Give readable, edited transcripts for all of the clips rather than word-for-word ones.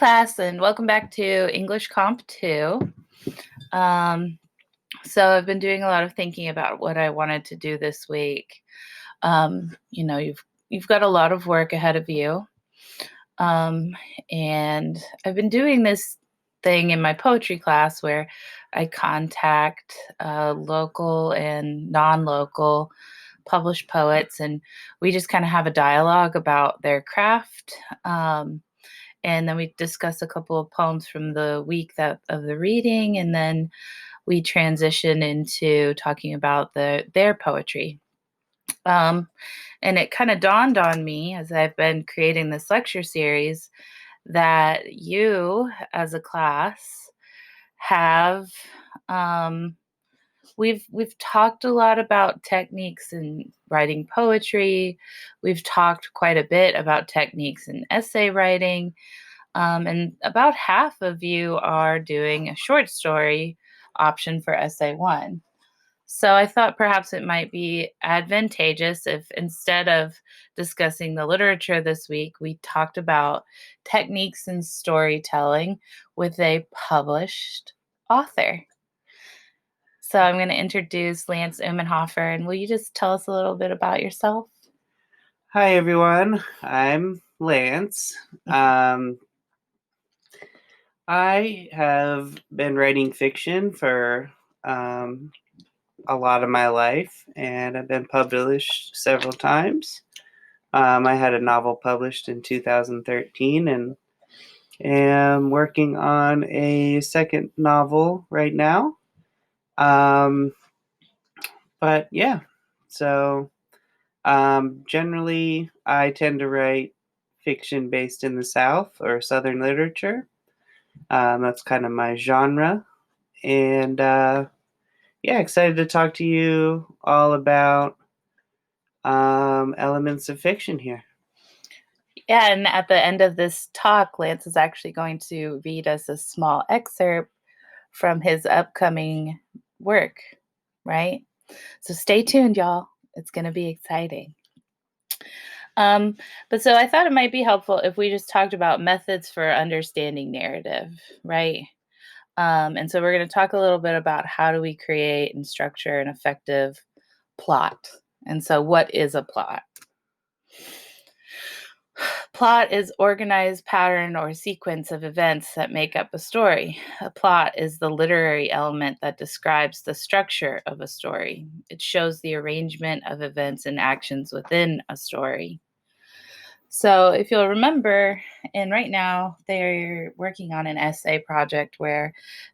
class, and welcome back to English Comp 2. So I've been doing a lot of thinking about what I wanted to do this week. You've got a lot of work ahead of you, and I've been doing this thing in my poetry class where I contact local and non-local published poets, and we just kind of have a dialogue about their craft. And then we discuss a couple of poems from the week of the reading, and then we transition into talking about their poetry. And it kind of dawned on me as I've been creating this lecture series that you, as a class, have we've talked a lot about techniques in writing poetry. We've talked quite a bit about techniques in essay writing. And about half of you are doing a short story option for essay 1. So I thought perhaps it might be advantageous if instead of discussing the literature this week, we talked about techniques in storytelling with a published author. So I'm going to introduce Lance Umenhofer, and will you just tell us a little bit about yourself? Hi, everyone. I'm Lance. I have been writing fiction for a lot of my life, and I've been published several times. I had a novel published in 2013 and am working on a second novel right now. But yeah, so generally I tend to write fiction based in the South or Southern literature. That's kind of my genre. And excited to talk to you all about elements of fiction here. Yeah, and at the end of this talk, Lance is actually going to read us a small excerpt from his upcoming work, right? So stay tuned, y'all. It's going to be exciting. But so I thought it might be helpful if we just talked about methods for understanding narrative, right? And so we're going to talk a little bit about how do we create and structure an effective plot. And so what is a plot? Plot is organized pattern or sequence of events that make up a story. A plot is the literary element that describes the structure of a story. It shows the arrangement of events and actions within a story. So if you'll remember, and right now they're working on an essay project where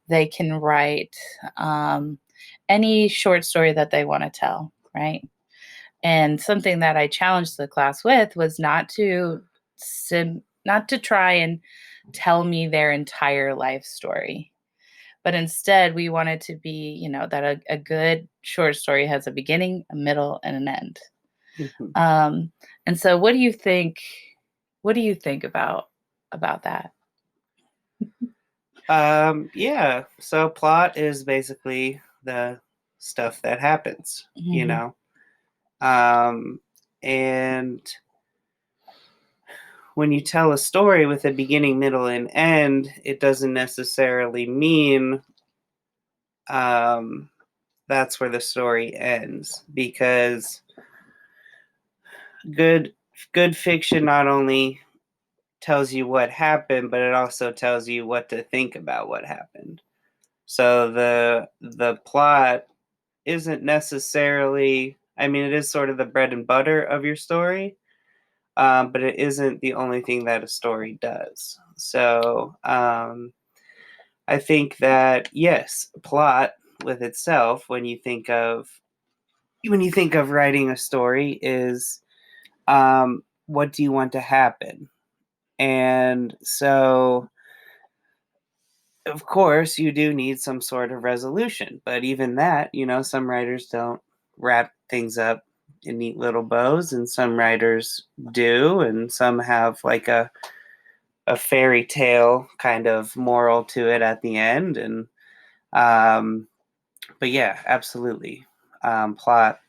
they can write any short story that they want to tell, right? And something that I challenged the class with was not to try and tell me their entire life story, but instead we wanted to be, that a good short story has a beginning, a middle, and an end. Mm-hmm. And so what do you think about that? So plot is basically the stuff that happens, Mm-hmm. And when you tell a story with a beginning, middle, and end, it doesn't necessarily mean that's where the story ends, because good fiction not only tells you what happened, but it also tells you what to think about what happened. So the plot isn't necessarily, it is sort of the bread and butter of your story, but it isn't the only thing that a story does. So I think that, yes, plot with itself, when you think of writing a story, is what do you want to happen? And so, of course, you do need some sort of resolution, but even that, some writers don't wrap things up in neat little bows, and some writers do, and some have like a fairy tale kind of moral to it at the end. And but yeah, absolutely. Plot,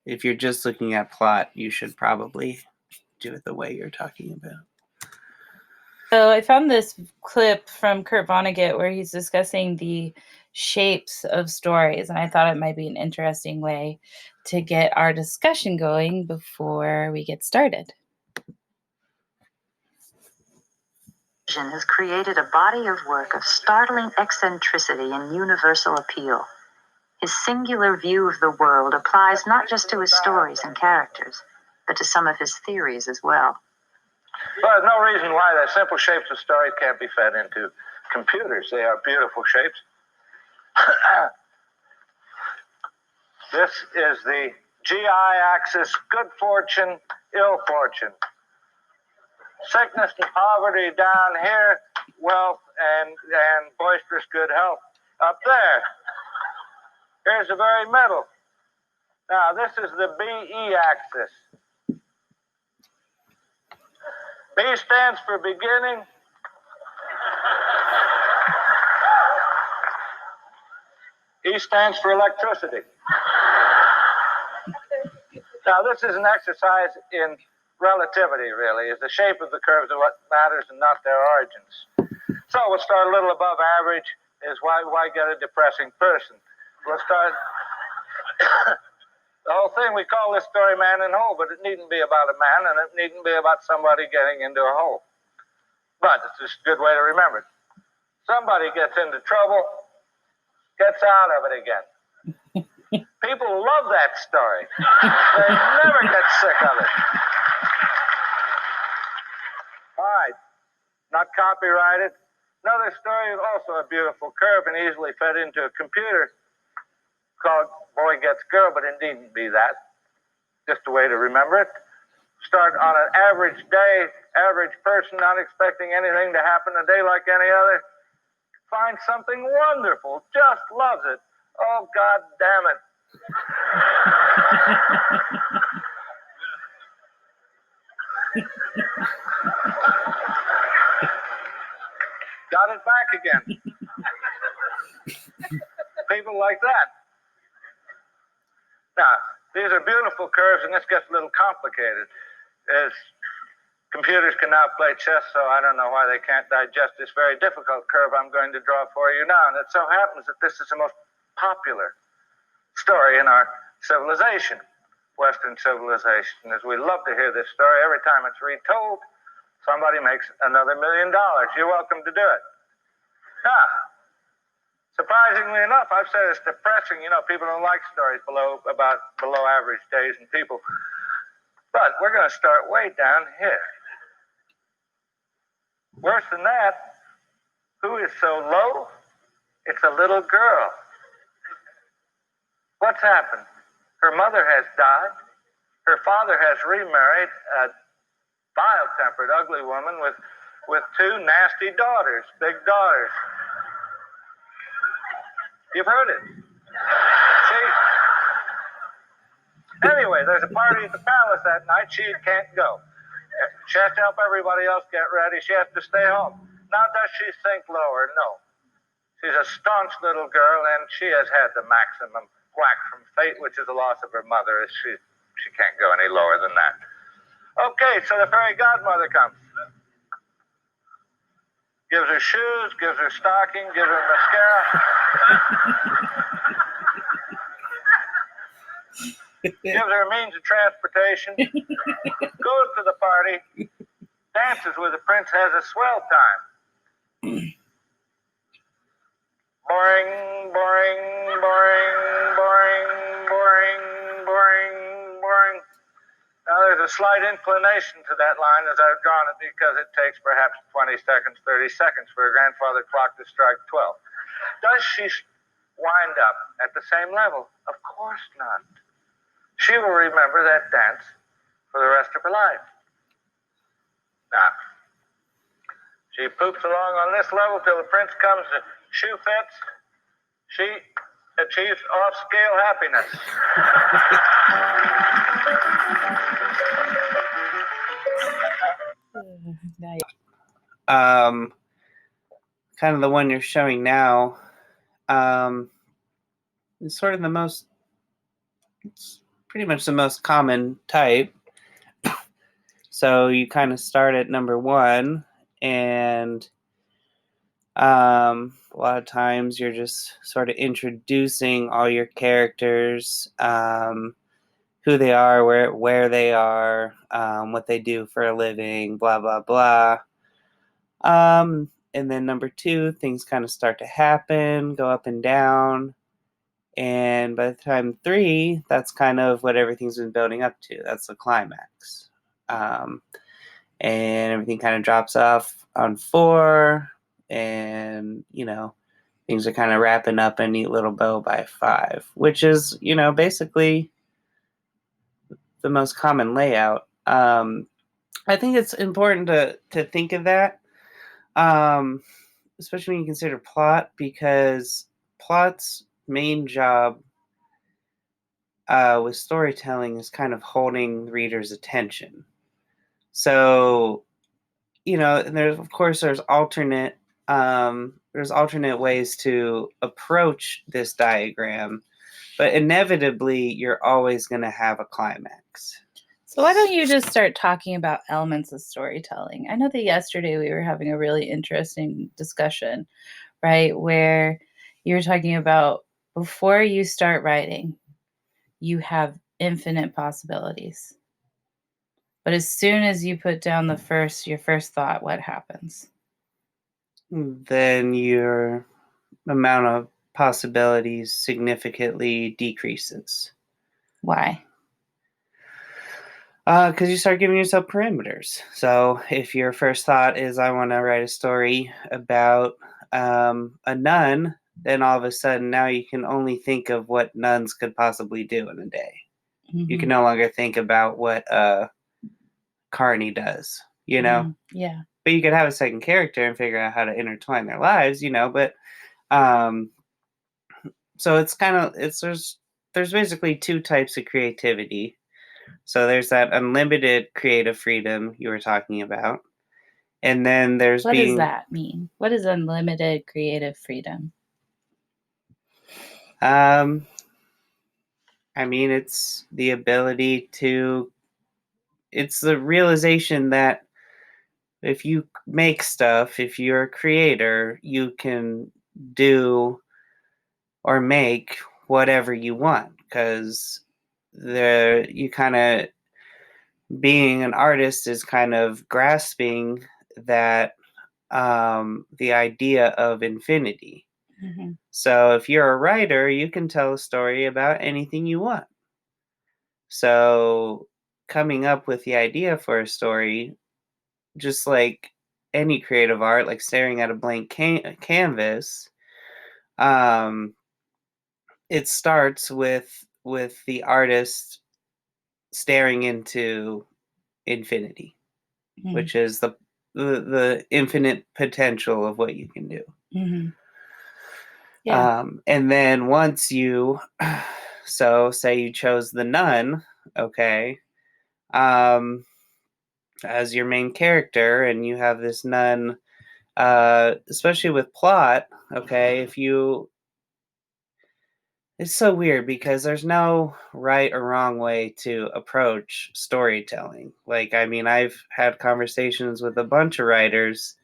if you're just looking at plot, you should probably do it the way you're talking about. So I found this clip from Kurt Vonnegut where he's discussing the shapes of stories, and I thought it might be an interesting way to get our discussion going before we get started. Has created a body of work of startling eccentricity and universal appeal. His singular view of the world applies not just to his stories and characters, but to some of his theories as well. Well, there's no reason why the simple shapes of stories can't be fed into computers. They are beautiful shapes. This is the GI axis, good fortune, ill fortune. Sickness and poverty down here, wealth and boisterous good health up there. Here's the very middle. Now, this is the BE axis. B stands for beginning. E stands for electricity. Now, this is an exercise in relativity, really, is the shape of the curves of what matters and not their origins. So we'll start a little above average. Is why get a depressing person? We'll start the whole thing. We call this story Man in Hole, but it needn't be about a man, and it needn't be about somebody getting into a hole. But it's just a good way to remember it. Somebody gets into trouble, gets out of it again. People love that story. They never get sick of it. All right, not copyrighted. Another story is also a beautiful curve and easily fed into a computer called Boy Gets Girl, but it needn't be that. Just a way to remember it. Start on an average day, average person, not expecting anything to happen a day like any other. Find something wonderful, just loves it. Oh, God damn it. Got it back again. People like that. Now, these are beautiful curves, and this gets a little complicated. As computers can now play chess, so I don't know why they can't digest this very difficult curve I'm going to draw for you now. And it so happens that this is the most popular story in our civilization, Western civilization. As we love to hear this story, every time it's retold, somebody makes another $1 million. You're welcome to do it. Now, surprisingly enough, I've said it's depressing. You know, people don't like stories about below average days and people. But we're going to start way down here. Worse than that, who is so low? It's a little girl. What's happened? Her mother has died. Her father has remarried a vile-tempered, ugly woman with two nasty daughters, big daughters. You've heard it. See? Anyway, there's a party at the palace that night. She can't go. She has to help everybody else get ready. She has to stay home. Now, does she sink lower? No. She's a staunch little girl, and she has had the maximum whack from fate, which is the loss of her mother. She can't go any lower than that. Okay, so the fairy godmother comes. Gives her shoes, gives her stocking, gives her mascara. Gives her a means of transportation. Goes to the party. Dances with the prince, has a swell time. Boring, boring, boring, boring, boring, boring, boring. Now, there's a slight inclination to that line as I've drawn it because it takes perhaps 20 seconds, 30 seconds for a grandfather clock to strike 12. Does she wind up at the same level? Of course not. She will remember that dance for the rest of her life. Now, she poops along on this level till the prince comes to shoe fits. She achieves off-scale happiness. Kind of the one you're showing now, is sort of it's pretty much the most common type. So you kind of start at number 1, And a lot of times you're just sort of introducing all your characters, who they are, where they are, what they do for a living, blah, blah, blah. And then number 2, things kind of start to happen, go up and down. And by the time 3, that's kind of what everything's been building up to. That's the climax. And everything kind of drops off on 4. And, things are kind of wrapping up a neat little bow by 5, which is, basically the most common layout. I think it's important to think of that, especially when you consider plot, because plot's main job with storytelling is kind of holding the reader's attention. So, and there's alternate ways to approach this diagram, but inevitably you're always going to have a climax. So why don't you just start talking about elements of storytelling? I know that yesterday we were having a really interesting discussion, right? Where you were talking about before you start writing, you have infinite possibilities. But as soon as you put down your first thought, what happens? Then your amount of possibilities significantly decreases. Why? Because you start giving yourself parameters. So if your first thought is, I want to write a story about a nun, then all of a sudden now you can only think of what nuns could possibly do in a day. You can no longer think about what Carney does, Yeah. But you could have a second character and figure out how to intertwine their lives, but so it's kind of there's basically 2 types of creativity. So there's that unlimited creative freedom you were talking about. And then there's What does that mean? What is unlimited creative freedom? It's the ability it's the realization that if you make stuff, if you're a creator, you can do or make whatever you want, because you kind of being an artist is kind of grasping that the idea of infinity. Mm-hmm. So if you're a writer, you can tell a story about anything you want. So coming up with the idea for a story, just like any creative art, like staring at a blank canvas, it starts with the artist staring into infinity, Mm-hmm. which is the infinite potential of what you can do. Mm-hmm. Yeah. And then once you, so say you chose the nun, okay, as your main character, and you have this nun, especially with plot, okay, it's so weird because there's no right or wrong way to approach storytelling. I've had conversations with a bunch of writers,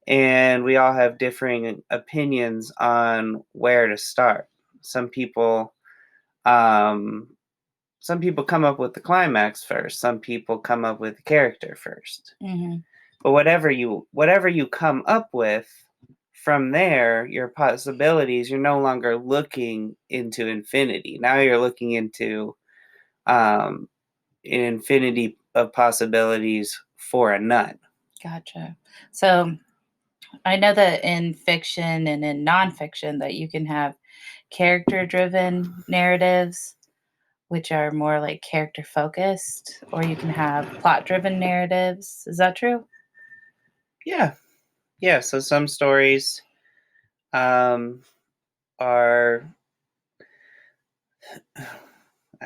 and we all have differing opinions on where to start. Some people come up with the climax first. Some people come up with the character first. Mm-hmm. But whatever you come up with, from there, your possibilities, you're no longer looking into infinity. Now you're looking into an infinity of possibilities for a nun. Gotcha. So I know that in fiction and in nonfiction that you can have character-driven narratives, which are more like character focused, or you can have plot-driven narratives. Is that true? Yeah. So some stories are, I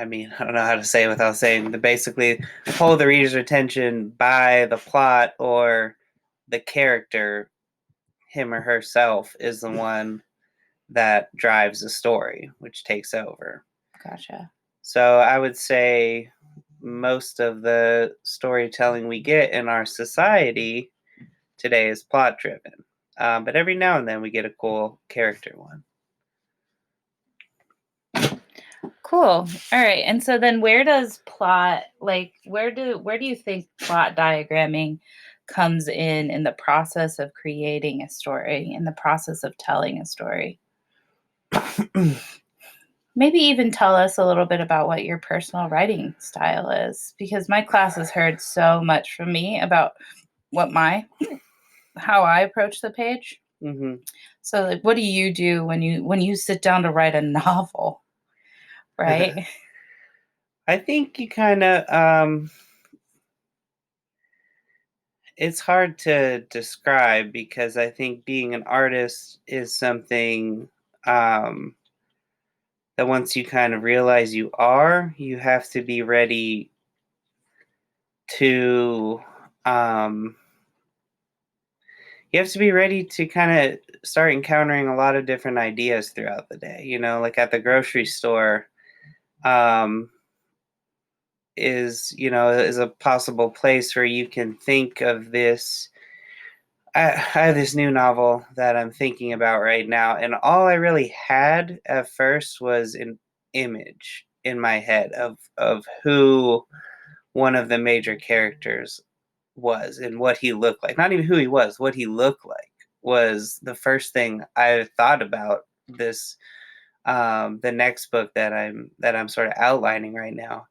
don't know how to say it without saying, basically hold the reader's attention by the plot, or the character, him or herself, is the one that drives the story, which takes over. Gotcha. So I would say most of the storytelling we get in our society today is plot driven. But every now and then we get a cool character one. Cool. All right. And so then where does plot, like, where do you think plot diagramming comes in the process of creating a story, in the process of telling a story? Maybe even tell us a little bit about what your personal writing style is, because my class has heard so much from me about how I approach the page. Mm-hmm. So, like, what do you do when you sit down to write a novel, right? I think you kind of it's hard to describe because I think being an artist is something that once you kind of realize you have to be ready to kind of start encountering a lot of different ideas throughout the day. Like at the grocery store, is a possible place where you can think of this. I have this new novel that I'm thinking about right now, and all I really had at first was an image in my head of who one of the major characters was and what he looked like. Not even who he was, what he looked like was the first thing I thought about this the next book that I'm sort of outlining right now.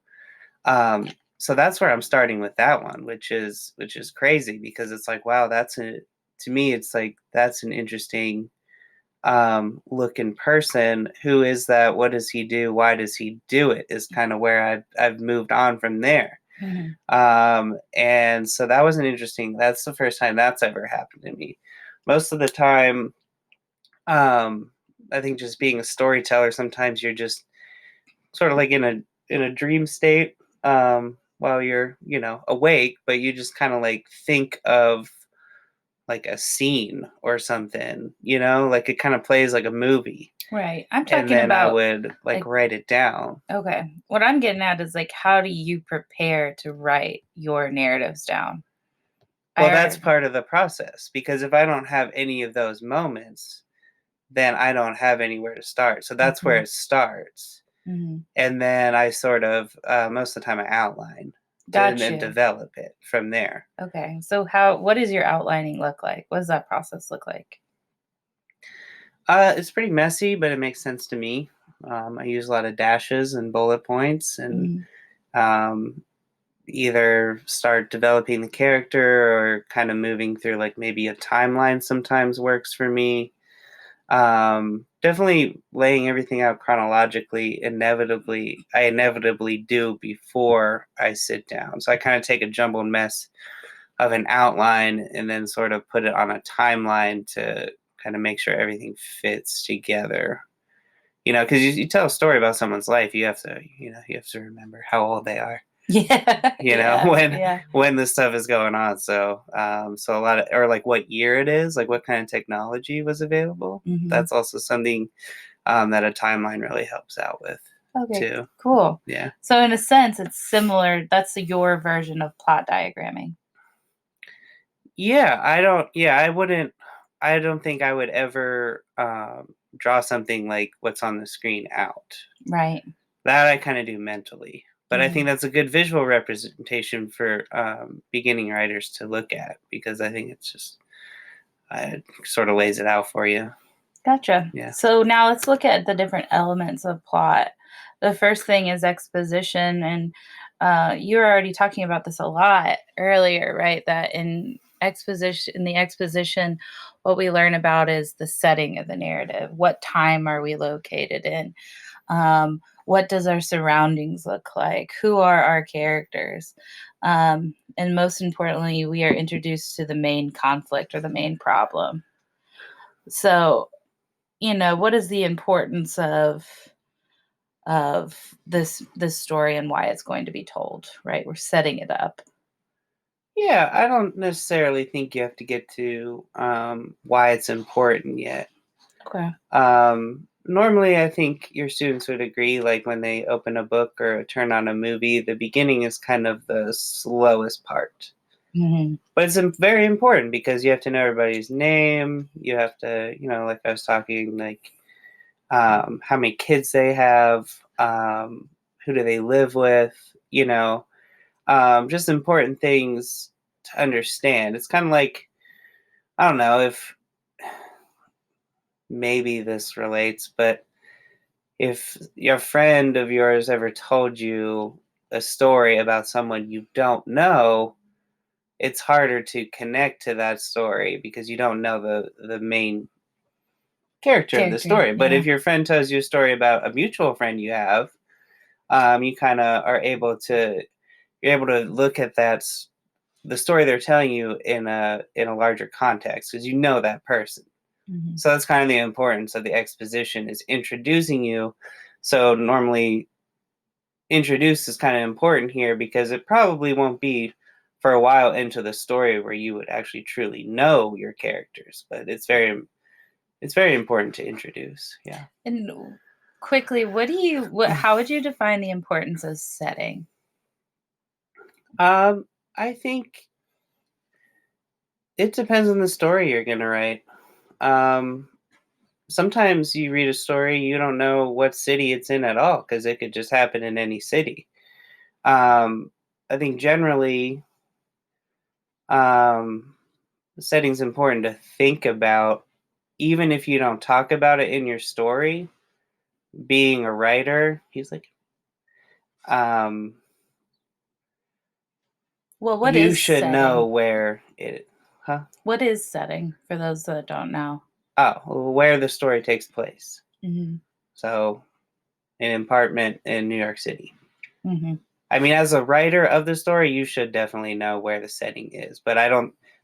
So that's where I'm starting with that one, which is crazy because it's like, wow, to me it's like that's an interesting looking person. Who is that? What does he do? Why does he do it? Is kind of where I've moved on from there. Mm-hmm. And so that was that's the first time that's ever happened to me. Most of the time, I think just being a storyteller, sometimes you're just sort of like in a dream state while you're awake, but you just kind of like think of like a scene or something, like it kind of plays like a movie. Right. I'm And talking then I about, would like write it down. okay. What I'm getting at is like, how do you prepare to write your narratives down? Well, that's part of the process, because if I don't have any of those moments, then I don't have anywhere to start. So that's where it starts. Mm-hmm. And then I sort of, most of the time I outline and then develop it from there. Okay. So what does your outlining look like? What does that process look like? It's pretty messy, but it makes sense to me. I use a lot of dashes and bullet points, and either start developing the character or kind of moving through like maybe a timeline sometimes works for me. Definitely laying everything out chronologically, I inevitably do before I sit down. So I kind of take a jumbled mess of an outline and then sort of put it on a timeline to kind of make sure everything fits together. Because you tell a story about someone's life, you have to remember how old they are. Yeah. When this stuff is going on. So so a lot of, or like what year it is, like what kind of technology was available. Mm-hmm. That's also something that a timeline really helps out with. Okay, too. cool. Yeah. So in a sense, it's similar. That's your version of plot diagramming. Yeah, I don't think I would ever draw something like what's on the screen out. Right. That I kind of do mentally. But I think that's a good visual representation for beginning writers to look at, because I think it's just, it sort of lays it out for you. Gotcha. Yeah. So now let's look at the different elements of plot. The first thing is exposition, and you were already talking about this a lot earlier, right? That in the exposition, what we learn about is the setting of the narrative. What time are we located in? What does our surroundings look like? Who are our characters? And most importantly, we are introduced to the main conflict or the main problem. So, what is the importance of this story and why it's going to be told, right? We're setting it up. Yeah, I don't necessarily think you have to get to why it's important yet. Okay. Normally, I think your students would agree, like when they open a book or turn on a movie, the beginning is kind of the slowest part. But it's very important because you have to know everybody's name. You have to, like I was talking, like how many kids they have, who do they live with, just important things to understand. It's kind of like, I don't know if maybe this relates, but if your friend of yours ever told you a story about someone you don't know, it's harder to connect to that story because you don't know the main character of the story. But if your friend tells you a story about a mutual friend you have, you kind of are able to look at the story they're telling you in a larger context because you know that person. So that's kind of the importance of the exposition, is introducing you. So normally introduce is kind of important here because it probably won't be for a while into the story where you would actually truly know your characters, but it's very important to introduce. Yeah. And quickly, how would you define the importance of setting? I think it depends on the story you're going to write. Sometimes you read a story, you don't know what city it's in at all because it could just happen in any city. I think generally, the setting's important to think about, even if you don't talk about it in your story. Being a writer, he's like, well, what you is should setting? know where it, huh? What is setting for those that don't know? Oh, where the story takes place. Mm-hmm. So, an apartment in New York City. Mm-hmm. I mean, as a writer of the story, you should definitely know where the setting is, but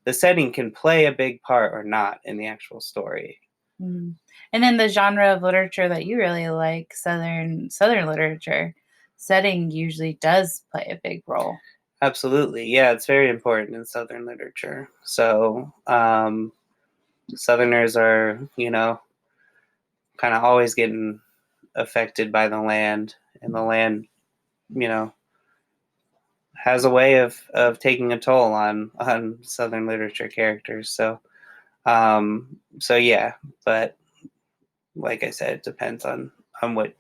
the setting can play a big part or not in the actual story. Mm-hmm. And then the genre of literature that you really like, Southern literature, setting usually does play a big role. Absolutely. Yeah, it's very important in Southern literature. So, Southerners are, kind of always getting affected by the land, and the land, has a way of taking a toll on Southern literature characters. So, yeah, but like I said, it depends on what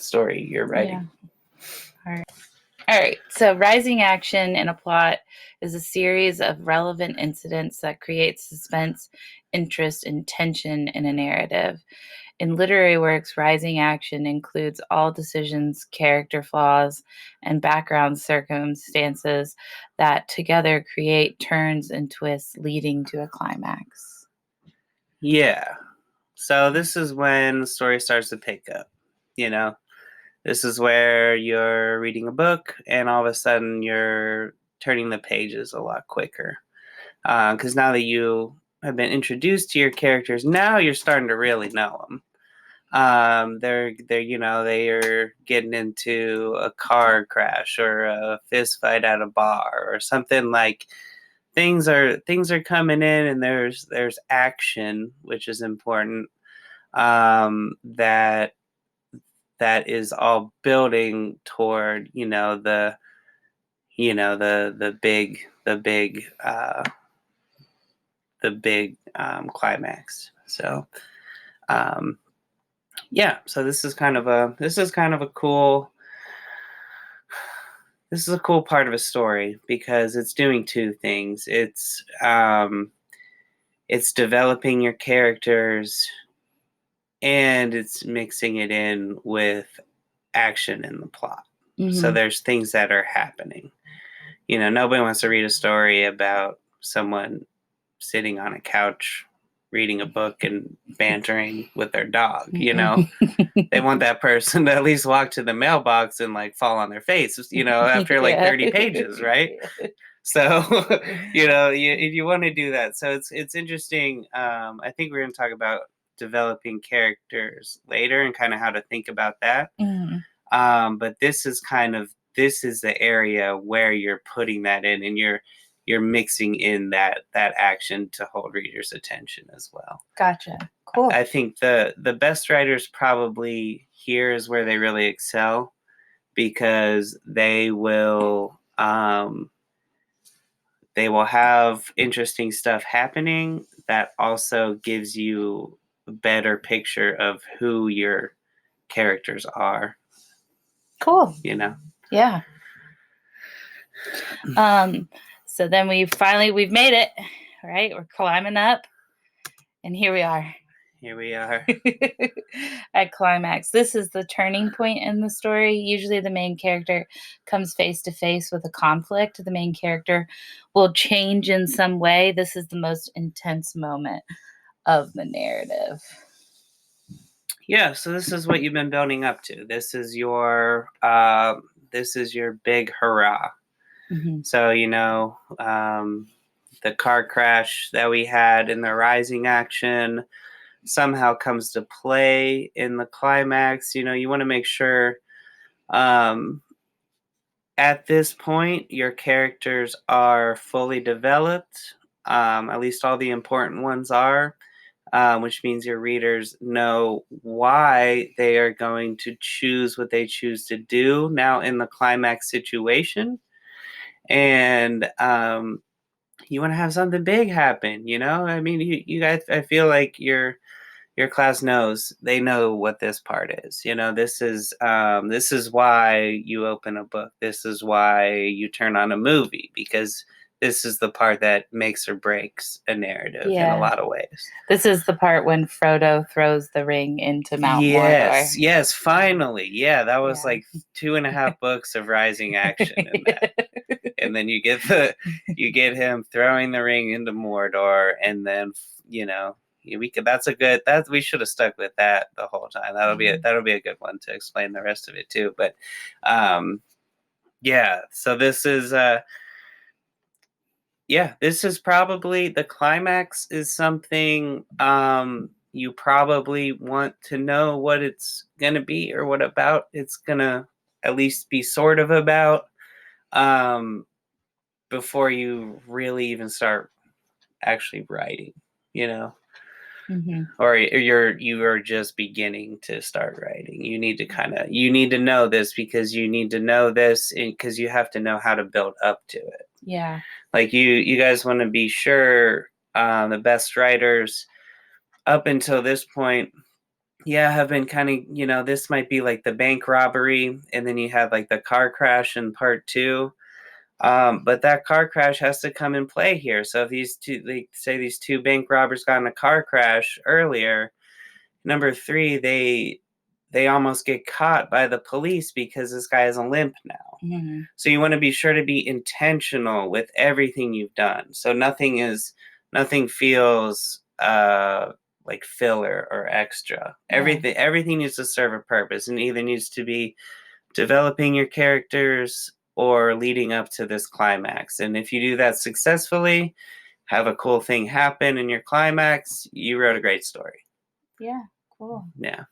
story you're writing. Yeah. All right. So rising action in a plot is a series of relevant incidents that create suspense, interest, and tension in a narrative. In literary works, rising action includes all decisions, character flaws, and background circumstances that together create turns and twists leading to a climax. Yeah. So this is when the story starts to pick up, This is where you're reading a book and all of a sudden you're turning the pages a lot quicker. Because now that you have been introduced to your characters, now you're starting to really know them. They're they are getting into a car crash or a fist fight at a bar or something. Like things are coming in, and there's action, which is important. That is all building toward the big climax. So yeah, so this is kind of a cool part of a story because it's doing two things. It's developing your characters, and it's mixing it in with action in the plot. Mm-hmm. So there's things that are happening. Nobody wants to read a story about someone sitting on a couch reading a book and bantering with their dog. They want that person to at least walk to the mailbox and like fall on their face, after like 30 pages, right? So, if you want to do that. So it's interesting. I think we're going to talk about developing characters later and kind of how to think about that. Mm-hmm. But this is the area where you're putting that in, and you're mixing in that action to hold readers' attention as well. Gotcha. Cool. I think the best writers probably here is where they really excel, because they will they will have interesting stuff happening that also gives you a better picture of who your characters are, Cool. you know? Yeah. So then we've made it, right? We're climbing up, and here we are. Here we are. At climax. This is the turning point in the story. Usually the main character comes face to face with a conflict. The main character will change in some way. This is the most intense moment of the narrative. Yeah, so this is what you've been building up to. This is your big hurrah. Mhm. So, the car crash that we had in the rising action somehow comes to play in the climax. You want to make sure at this point your characters are fully developed. At least all the important ones are. Which means your readers know why they are going to choose what they choose to do now in the climax situation. And you want to have something big happen, I mean, you guys, I feel like your class knows, they know what this part is. This is why you open a book. This is why you turn on a movie, because this is the part that makes or breaks a narrative in a lot of ways. This is the part when Frodo throws the ring into Mount Mordor. Yes, finally. Yeah, that was like 2.5 books of rising action in that. And then you get him throwing the ring into Mordor, and then we should have stuck with that the whole time. That'll be a good one to explain the rest of it too. But so this is this is probably the climax is something you probably want to know what it's gonna be or what about it's gonna at least be sort of about before you really even start actually writing, Mm-hmm. or you are just beginning to start writing. You need to know this, because you need to know this because you have to know how to build up to it. Yeah. Like you guys want to be sure the best writers up until this point have been kind of, this might be like the bank robbery, and then you had like the car crash in part 2. But that car crash has to come in play here. So if these two bank robbers got in a car crash earlier, number 3, they almost get caught by the police because this guy has a limp now. Mm-hmm. So you want to be sure to be intentional with everything you've done. So nothing feels like filler or extra. Everything needs to serve a purpose, and either needs to be developing your characters or leading up to this climax. And if you do that successfully, have a cool thing happen in your climax, you wrote a great story. Yeah, cool. Yeah.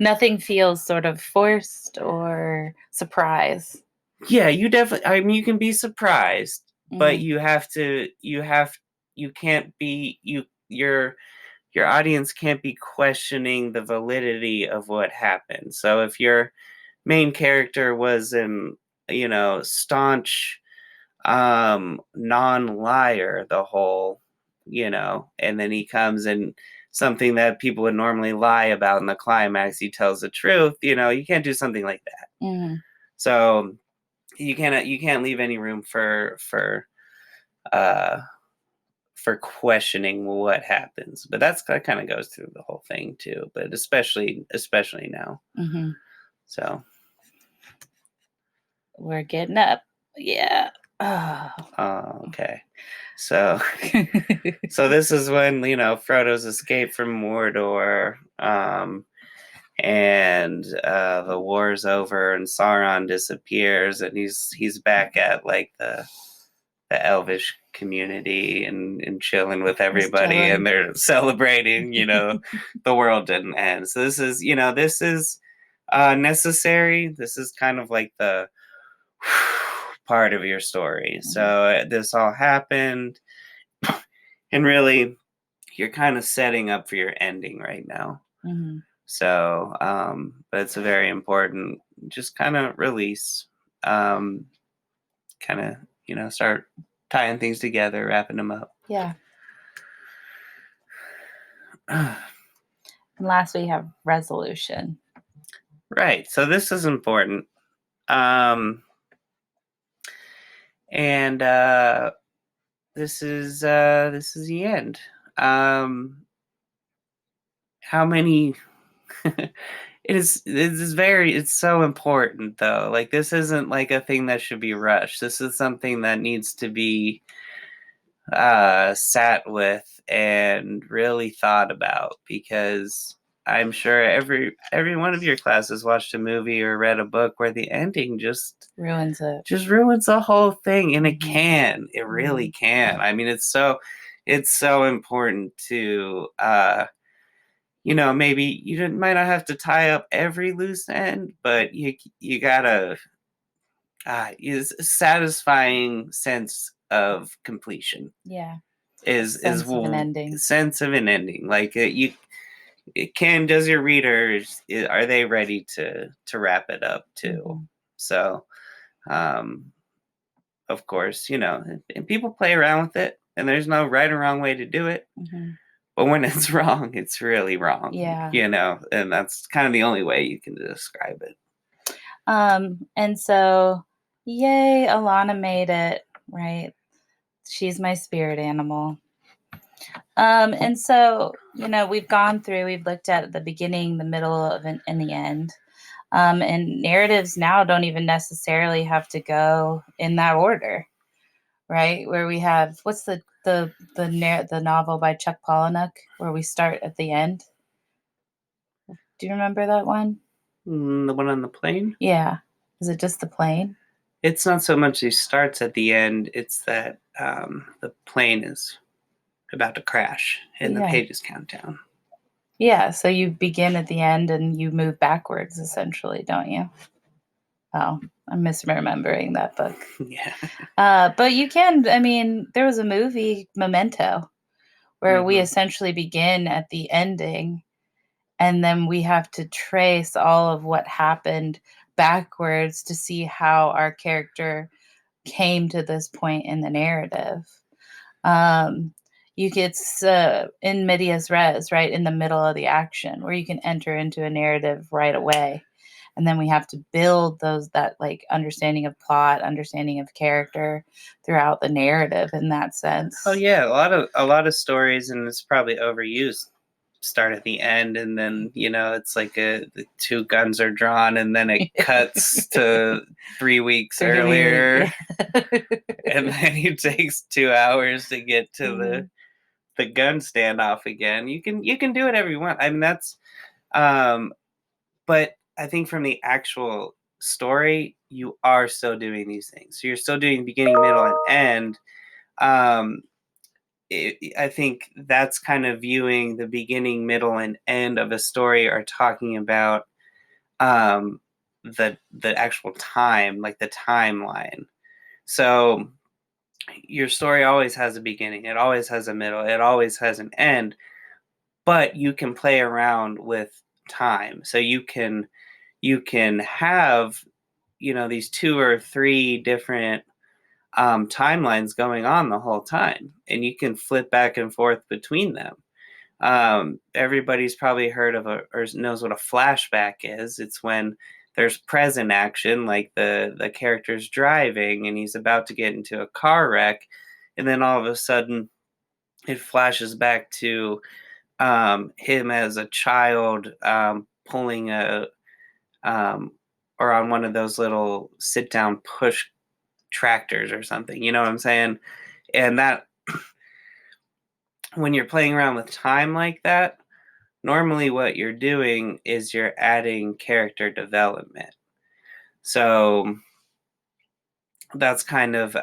Nothing feels sort of forced or surprise. Yeah, you definitely, I mean, you can be surprised, but Mm-hmm. your audience can't be questioning the validity of what happened. So if your main character was an staunch non-liar the whole, and then he comes and something that people would normally lie about in the climax, he tells the truth, you can't do something like that. Mm-hmm. So you can't leave any room for questioning what happens. But that kind of goes through the whole thing too, but especially now. Mm-hmm. So we're getting up. Yeah. Oh. Okay. So this is when, Frodo's escaped from Mordor, and the war's over, and Sauron disappears, and he's back at like the elvish community and chilling with everybody, and they're celebrating, the world didn't end. So this is necessary. This is kind of like the part of your story. So this all happened, and really you're kind of setting up for your ending right now. Mm-hmm. So but it's a very important, just kind of release, kind of start tying things together, wrapping them up. Yeah. And last, we have resolution. Right. So this is important. And this is the end. How many? It's so important though. Like, this isn't like a thing that should be rushed. This is something that needs to be sat with and really thought about, because I'm sure every one of your classes watched a movie or read a book where the ending just ruins it. Just ruins the whole thing, and it can. It really can. I mean, it's so important to maybe you might not have to tie up every loose end, but you gotta is a satisfying sense of completion. Yeah. Is Sense of an ending. Sense of an ending. Like does your readers, are they ready to wrap it up too? Mm-hmm. So of course, and people play around with it, and there's no right or wrong way to do it. Mm-hmm. But when it's wrong, it's really wrong. Yeah. And that's kind of the only way you can describe it. And so, yay, Alana made it, right? She's my spirit animal. And so, we've looked at the beginning, the middle and the end. And narratives now don't even necessarily have to go in that order, right? Where we have, what's the novel by Chuck Palahniuk where we start at the end? Do you remember that one? The one on the plane? Yeah. Is it just the plane? It's not so much he starts at the end, it's that the plane is about to crash and the pages count down. Yeah, so you begin at the end and you move backwards, essentially, don't you? Oh, I'm misremembering that book. Yeah. But you can, there was a movie, Memento, where we essentially begin at the ending, and then we have to trace all of what happened backwards to see how our character came to this point in the narrative. You get in medias res, right in the middle of the action, where you can enter into a narrative right away, and then we have to build that like understanding of plot, understanding of character throughout the narrative in that sense. Oh yeah, a lot of stories, and it's probably overused, start at the end, and then it's like the two guns are drawn, and then it cuts to 3 weeks earlier, and then it takes 2 hours to get to the gun standoff again. You can do whatever you want. I mean, that's but I think from the actual story, you are still doing these things. So you're still doing beginning, middle, and end. I think that's kind of viewing the beginning, middle, and end of a story, are talking about the actual time, like the timeline. So your story always has a beginning, it always has a middle, it always has an end, but you can play around with time. So you can have these 2 or 3 different timelines going on the whole time, and you can flip back and forth between them. Everybody's probably heard of or knows what a flashback is. It's when there's present action, like the character's driving and he's about to get into a car wreck, and then all of a sudden it flashes back to him as a child, pulling or on one of those little sit down push tractors or something, you know what I'm saying? And that when you're playing around with time like that, normally what you're doing is you're adding character development. So that's kind of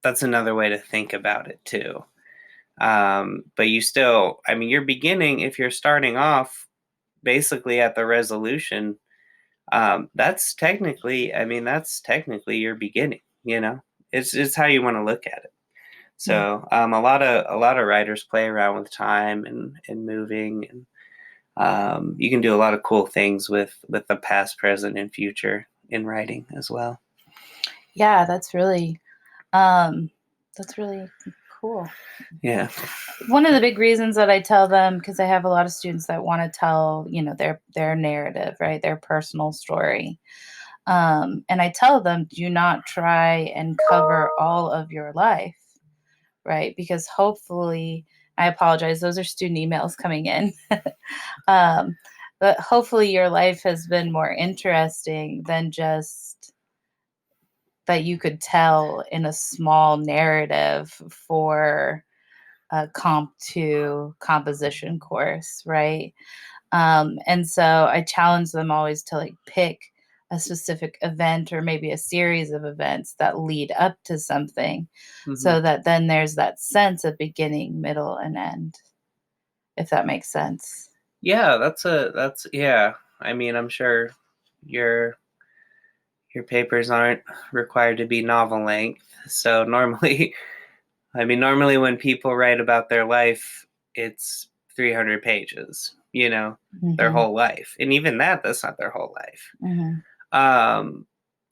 that's another way to think about it too. But you still, you're beginning, if you're starting off basically at the resolution, that's technically your beginning. It's how you want to look at it. So a lot of writers play around with time and moving, and you can do a lot of cool things with the past, present, and future in writing as well. Yeah, that's really That's really cool. Yeah. One of the big reasons that I tell them, because I have a lot of students that want to tell, their narrative, right, their personal story. And I tell them, do not try and cover all of your life, right? Because hopefully, I apologize, those are student emails coming in. um, but hopefully your life has been more interesting than just that you could tell in a small narrative for a comp to composition course, right? And so I challenge them always to like pick a specific event or maybe a series of events that lead up to something, so that then there's that sense of beginning, middle, and end, if that makes sense. Yeah, that's yeah. I mean, I'm sure your papers aren't required to be novel length. So normally, normally when people write about their life, it's 300 pages, their whole life. And even that's not their whole life. Mm-hmm.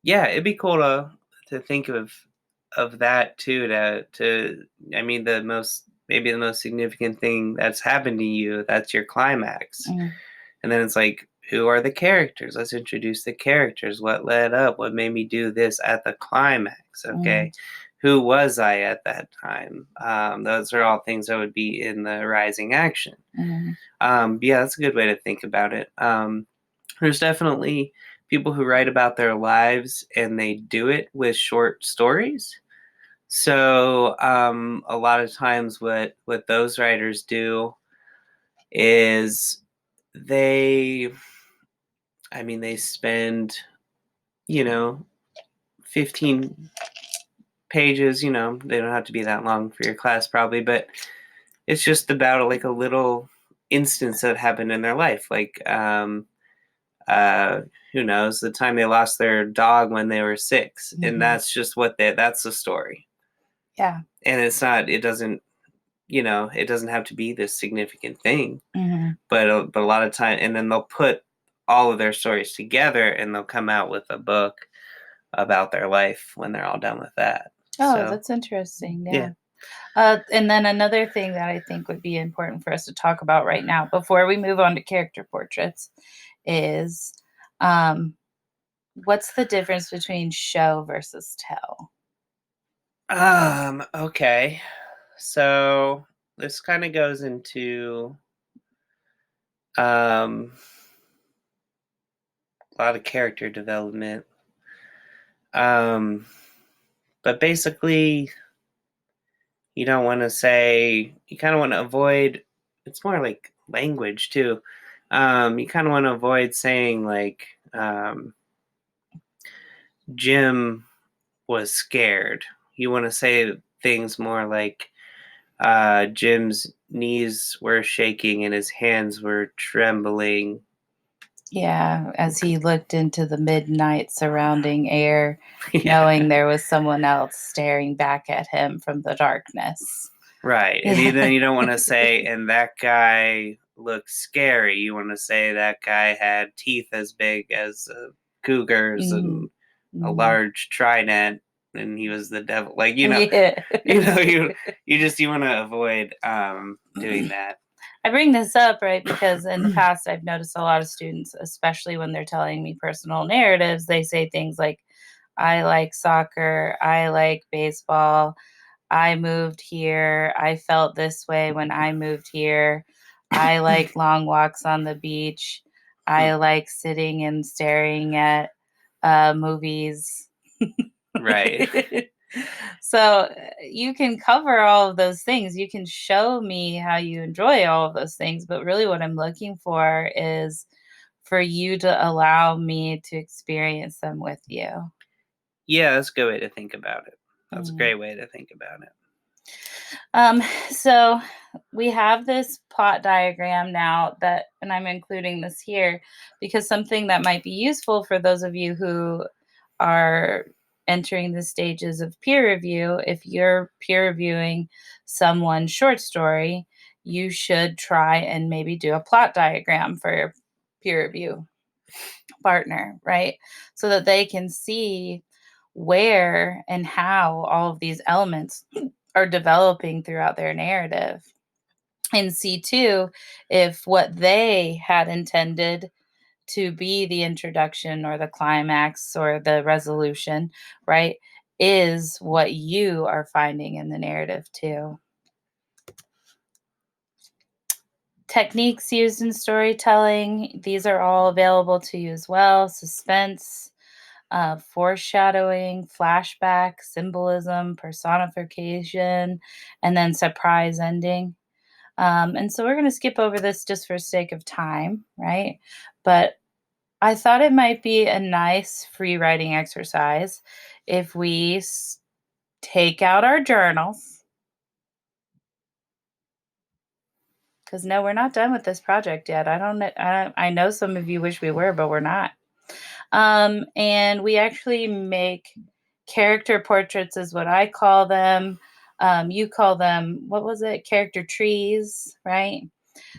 Yeah, it'd be cool to think of that too, maybe the most significant thing that's happened to you, that's your climax. Mm-hmm. And then it's like, who are the characters? Let's introduce the characters. What led up? What made me do this at the climax? Okay. Who was I at that time? Those are all things that would be in the rising action. Yeah, that's a good way to think about it. There's definitely people who write about their lives and they do it with short stories. So a lot of times what those writers do is they spend 15 pages, they don't have to be that long for your class probably, but it's just about like a little instance that happened in their life, like who knows, the time they lost their dog when they were 6. And that's just that's the story. Yeah. And it doesn't have to be this significant thing. But a lot of time, and then they'll put all of their stories together and they'll come out with a book about their life when they're all done with that. Oh, that's interesting. Yeah. And then another thing that I think would be important for us to talk about right now before we move on to character portraits is what's the difference between show versus tell? Okay. So this kind of goes into a lot of character development. But basically, you don't want to say, you kind of want to avoid, it's more like language too. You kind of want to avoid saying like, Jim was scared. You want to say things more like, Jim's knees were shaking and his hands were trembling. Yeah, as he looked into the midnight surrounding air, Yeah. knowing there was someone else staring back at him from the darkness. Right. And then you don't want to say, and that guy looked scary. You want to say that guy had teeth as big as cougars and a large trident, and he was the devil. Like, Yeah. you want to avoid doing that. I bring this up, right, because in the past I've noticed a lot of students, especially when they're telling me personal narratives, they say things like, I like soccer, I like baseball, I moved here, I felt this way when I moved here, I like long walks on the beach, I like sitting and staring at movies. Right. So you can cover all of those things. You can show me how you enjoy all of those things. But really, what I'm looking for is for you to allow me to experience them with you. Yeah, that's a good way to think about it. That's a great way to think about it. So we have this plot diagram now and I'm including this here because something that might be useful for those of you who are entering the stages of peer review, if you're peer reviewing someone's short story, you should try and maybe do a plot diagram for your peer review partner, right? So that they can see where and how all of these elements are developing throughout their narrative. And see, too, if what they had intended to be the introduction or the climax or the resolution, right, is what you are finding in the narrative, too. Techniques used in storytelling, these are all available to you as well. Suspense, foreshadowing, flashback, symbolism, personification, and then surprise ending. And so we're going to skip over this just for sake of time, right? But I thought it might be a nice free writing exercise if we take out our journals. Because no, we're not done with this project yet. I know some of you wish we were, but we're not. And we actually make character portraits, is what I call them. You call them, what was it? Character trees, right?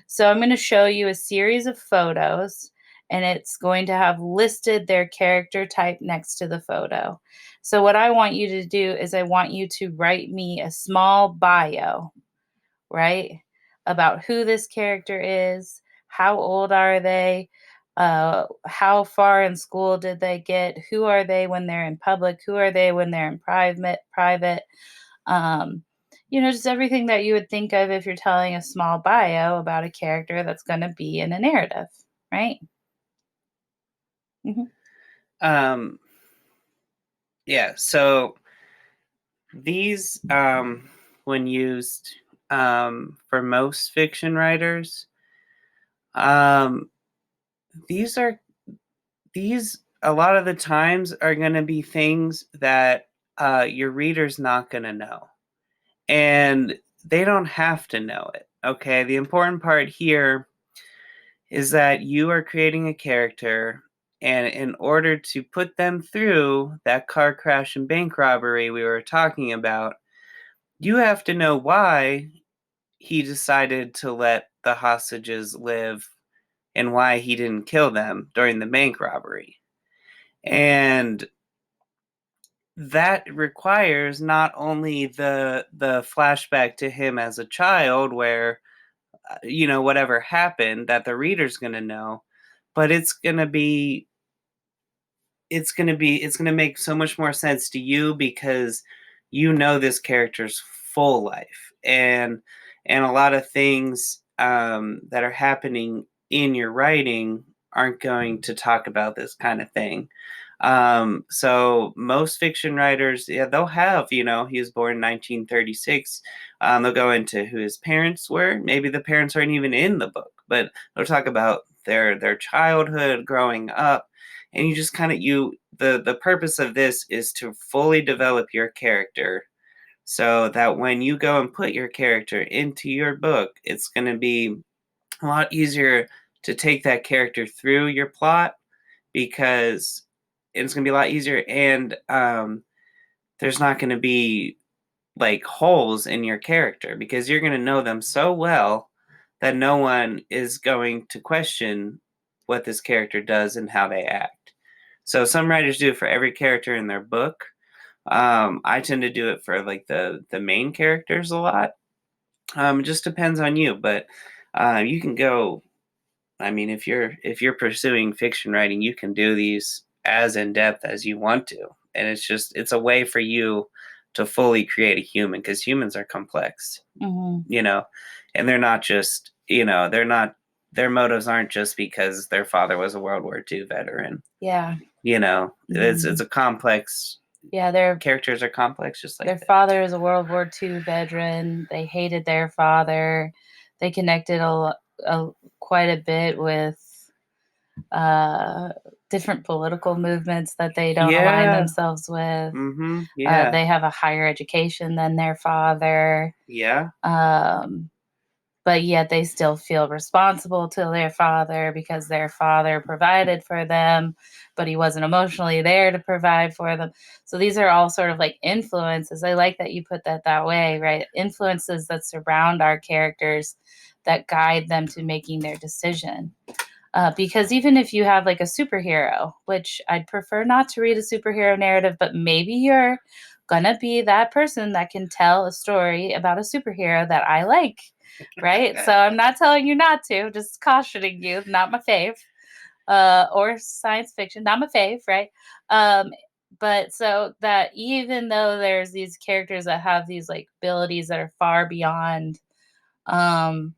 So I'm going to show you a series of photos, and it's going to have listed their character type next to the photo. So what I want you to do is I want you to write me a small bio, right? About who this character is, how old are they, how far in school did they get, who are they when they're in public, who are they when they're in private, just everything that you would think of if you're telling a small bio about a character that's going to be in a narrative, right? Yeah, so these, when used for most fiction writers, these a lot of the times are going to be things that your reader's not going to know, and they don't have to know it. Okay, the important part here is that you are creating a character, and in order to put them through that car crash and bank robbery we were talking about, you have to know why he decided to let the hostages live and why he didn't kill them during the bank robbery. And that requires not only the flashback to him as a child where whatever happened that the reader's going to know, but it's going to make so much more sense to you because this character's full life, and a lot of things that are happening in your writing aren't going to talk about this kind of thing. So most fiction writers, they'll have, he was born in 1936. They'll go into who his parents were. Maybe the parents aren't even in the book, but they'll talk about their childhood, growing up, and you just kind of the purpose of this is to fully develop your character, so that when you go and put your character into your book, it's going to be a lot easier to take that character through your plot, because it's going to be a lot easier, and there's not going to be like holes in your character because you're going to know them so well that no one is going to question what this character does and how they act. So some writers do it for every character in their book. I tend to do it for like the main characters a lot. It just depends on you, but you can go. I mean, if you're pursuing fiction writing, you can do these as in depth as you want to, and it's a way for you to fully create a human, because humans are complex, and they're not just their motives aren't just because their father was a World War II veteran. Yeah. It's a complex. Yeah, their characters are complex, just like their father is a World War II veteran. They hated their father. They connected quite a bit with different political movements that they don't align themselves with. Mm-hmm. Yeah. They have a higher education than their father. Yeah. But yet they still feel responsible to their father because their father provided for them, but he wasn't emotionally there to provide for them. So these are all sort of like influences. I like that you put that way, right? Influences that surround our characters that guide them to making their decision. Because even if you have like a superhero, which I'd prefer not to read a superhero narrative, but maybe you're gonna be that person that can tell a story about a superhero that I like, right? So I'm not telling you not to, just cautioning you, not my fave. Or science fiction, not my fave, right? Um, but so that even though there's these characters that have these like abilities that are far beyond um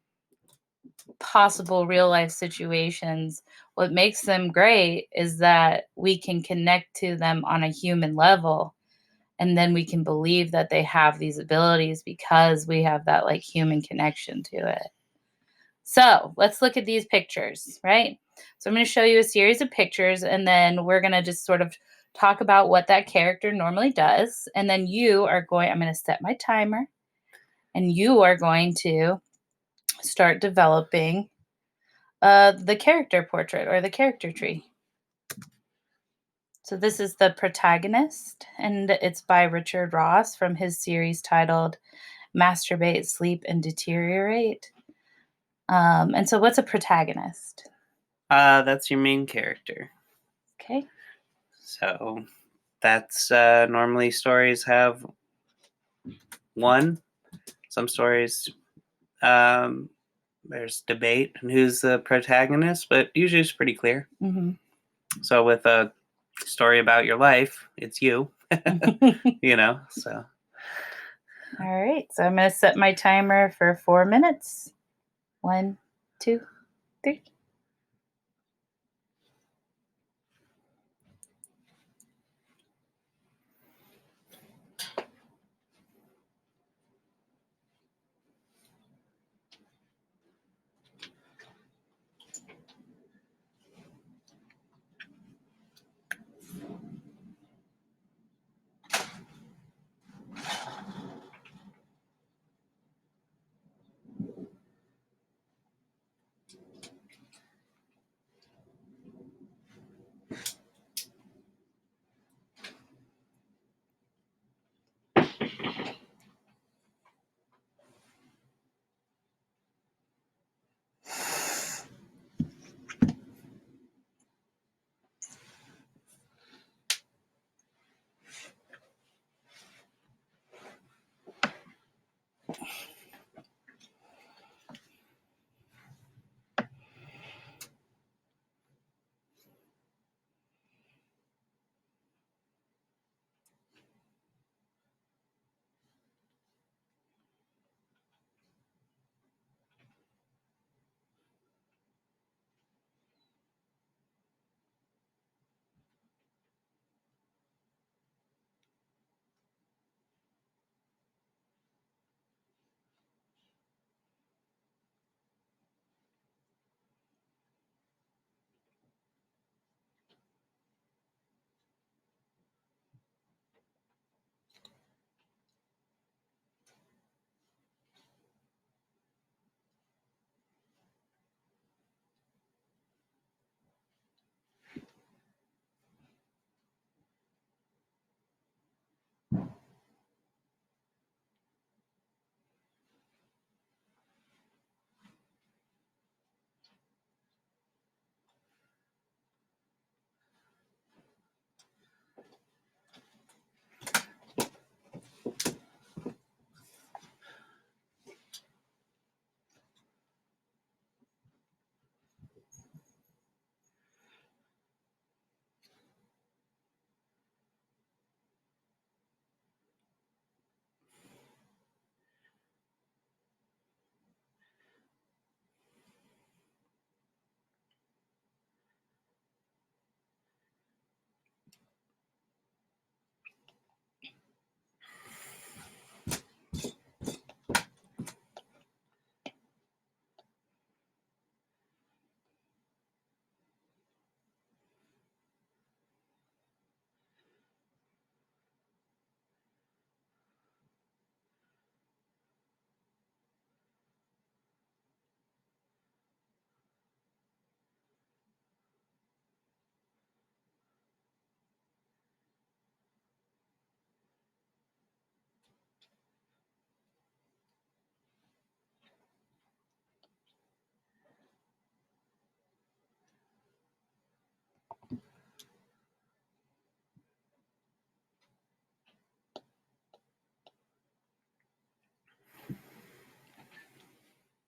possible real life situations, what makes them great is that we can connect to them on a human level, and then we can believe that they have these abilities because we have that like human connection to it. So let's look at these pictures, right? So I'm going to show you a series of pictures, and then we're going to just sort of talk about what that character normally does. And then I'm going to set my timer, and you are going to start developing the character portrait or the character tree. So this is the protagonist, and it's by Richard Ross from his series titled Masturbate, Sleep, and Deteriorate. And so what's a protagonist? That's your main character. Okay. So that's normally stories have one. Some stories there's debate on who's the protagonist, but usually it's pretty clear. Mm-hmm. So with a story about your life, it's you. So. All right. So I'm going to set my timer for 4 minutes. 1, 2, 3.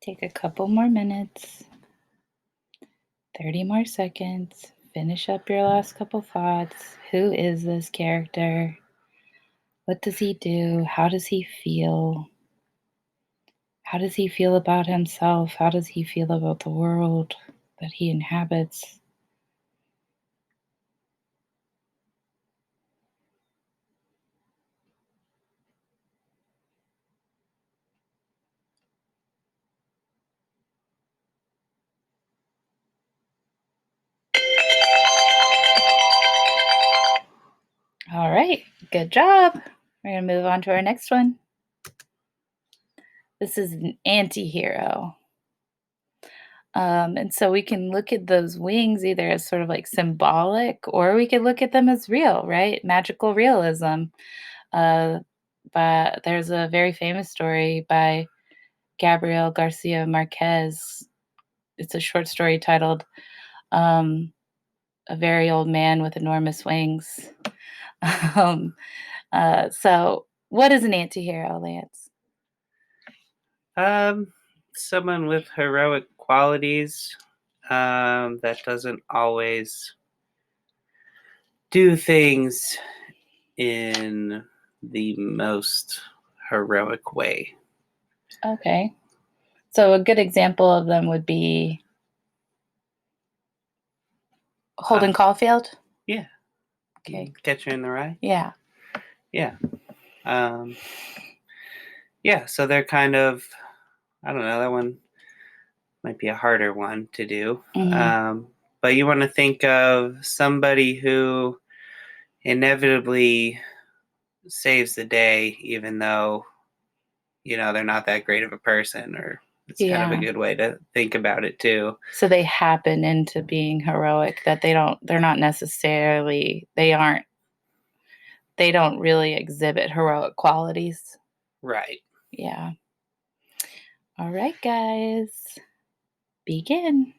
Take a couple more minutes, 30 more seconds. Finish up your last couple thoughts. Who is this character? What does he do? How does he feel? How does he feel about himself? How does he feel about the world that he inhabits? All right, good job. We're going to move on to our next one. This is an anti-hero. And so we can look at those wings either as sort of like symbolic, or we could look at them as real, right? Magical realism. But there's a very famous story by Gabriel Garcia Marquez. It's a short story titled A Very Old Man with Enormous Wings. um, so, what is an anti-hero, Lance? Someone with heroic qualities that doesn't always do things in the most heroic way. Okay. So, a good example of them would be Holden Caulfield? Yeah. Okay. Catcher in the Rye? Yeah. Yeah. Yeah, so they're kind of, I don't know, that one might be a harder one to do. Mhm. But you want to think of somebody who inevitably saves the day, even though, they're not that great of a person, or it's kind of a Yeah. good way to think about it too. So they happen into being heroic, that they're not necessarily, they don't really exhibit heroic qualities. Right. Yeah. All right, guys. Begin.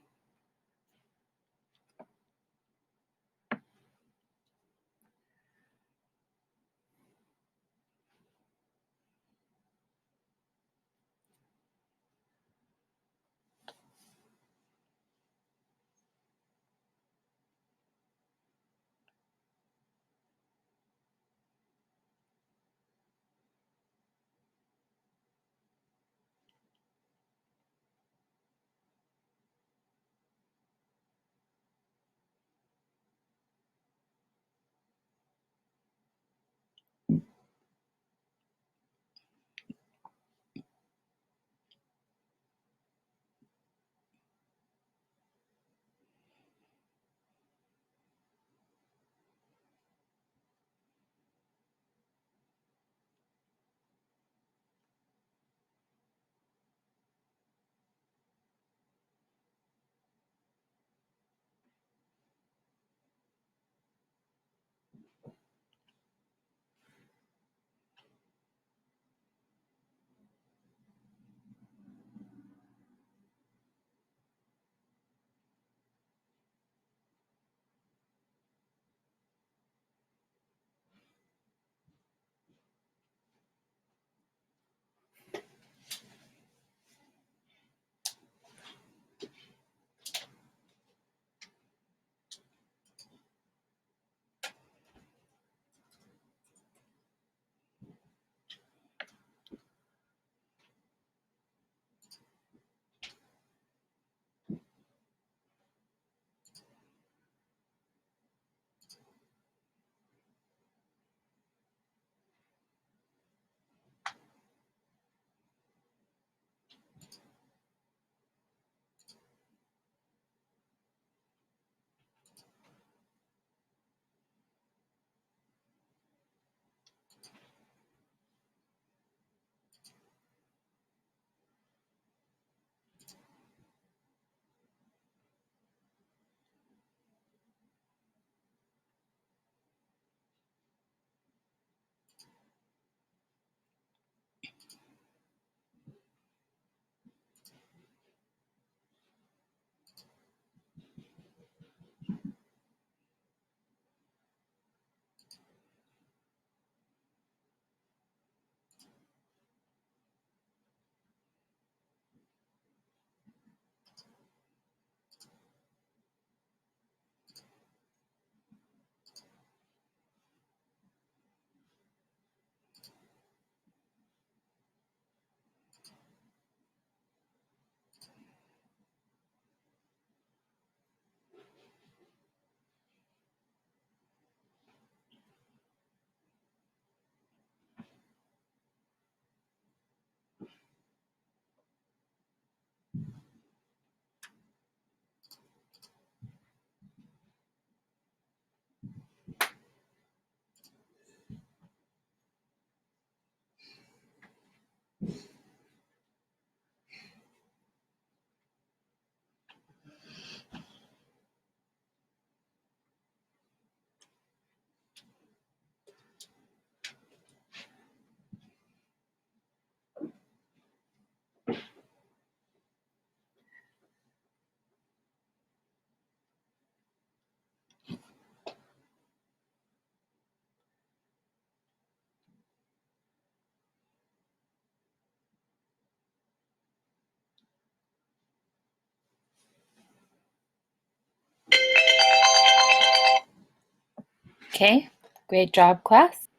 Okay, great job, class.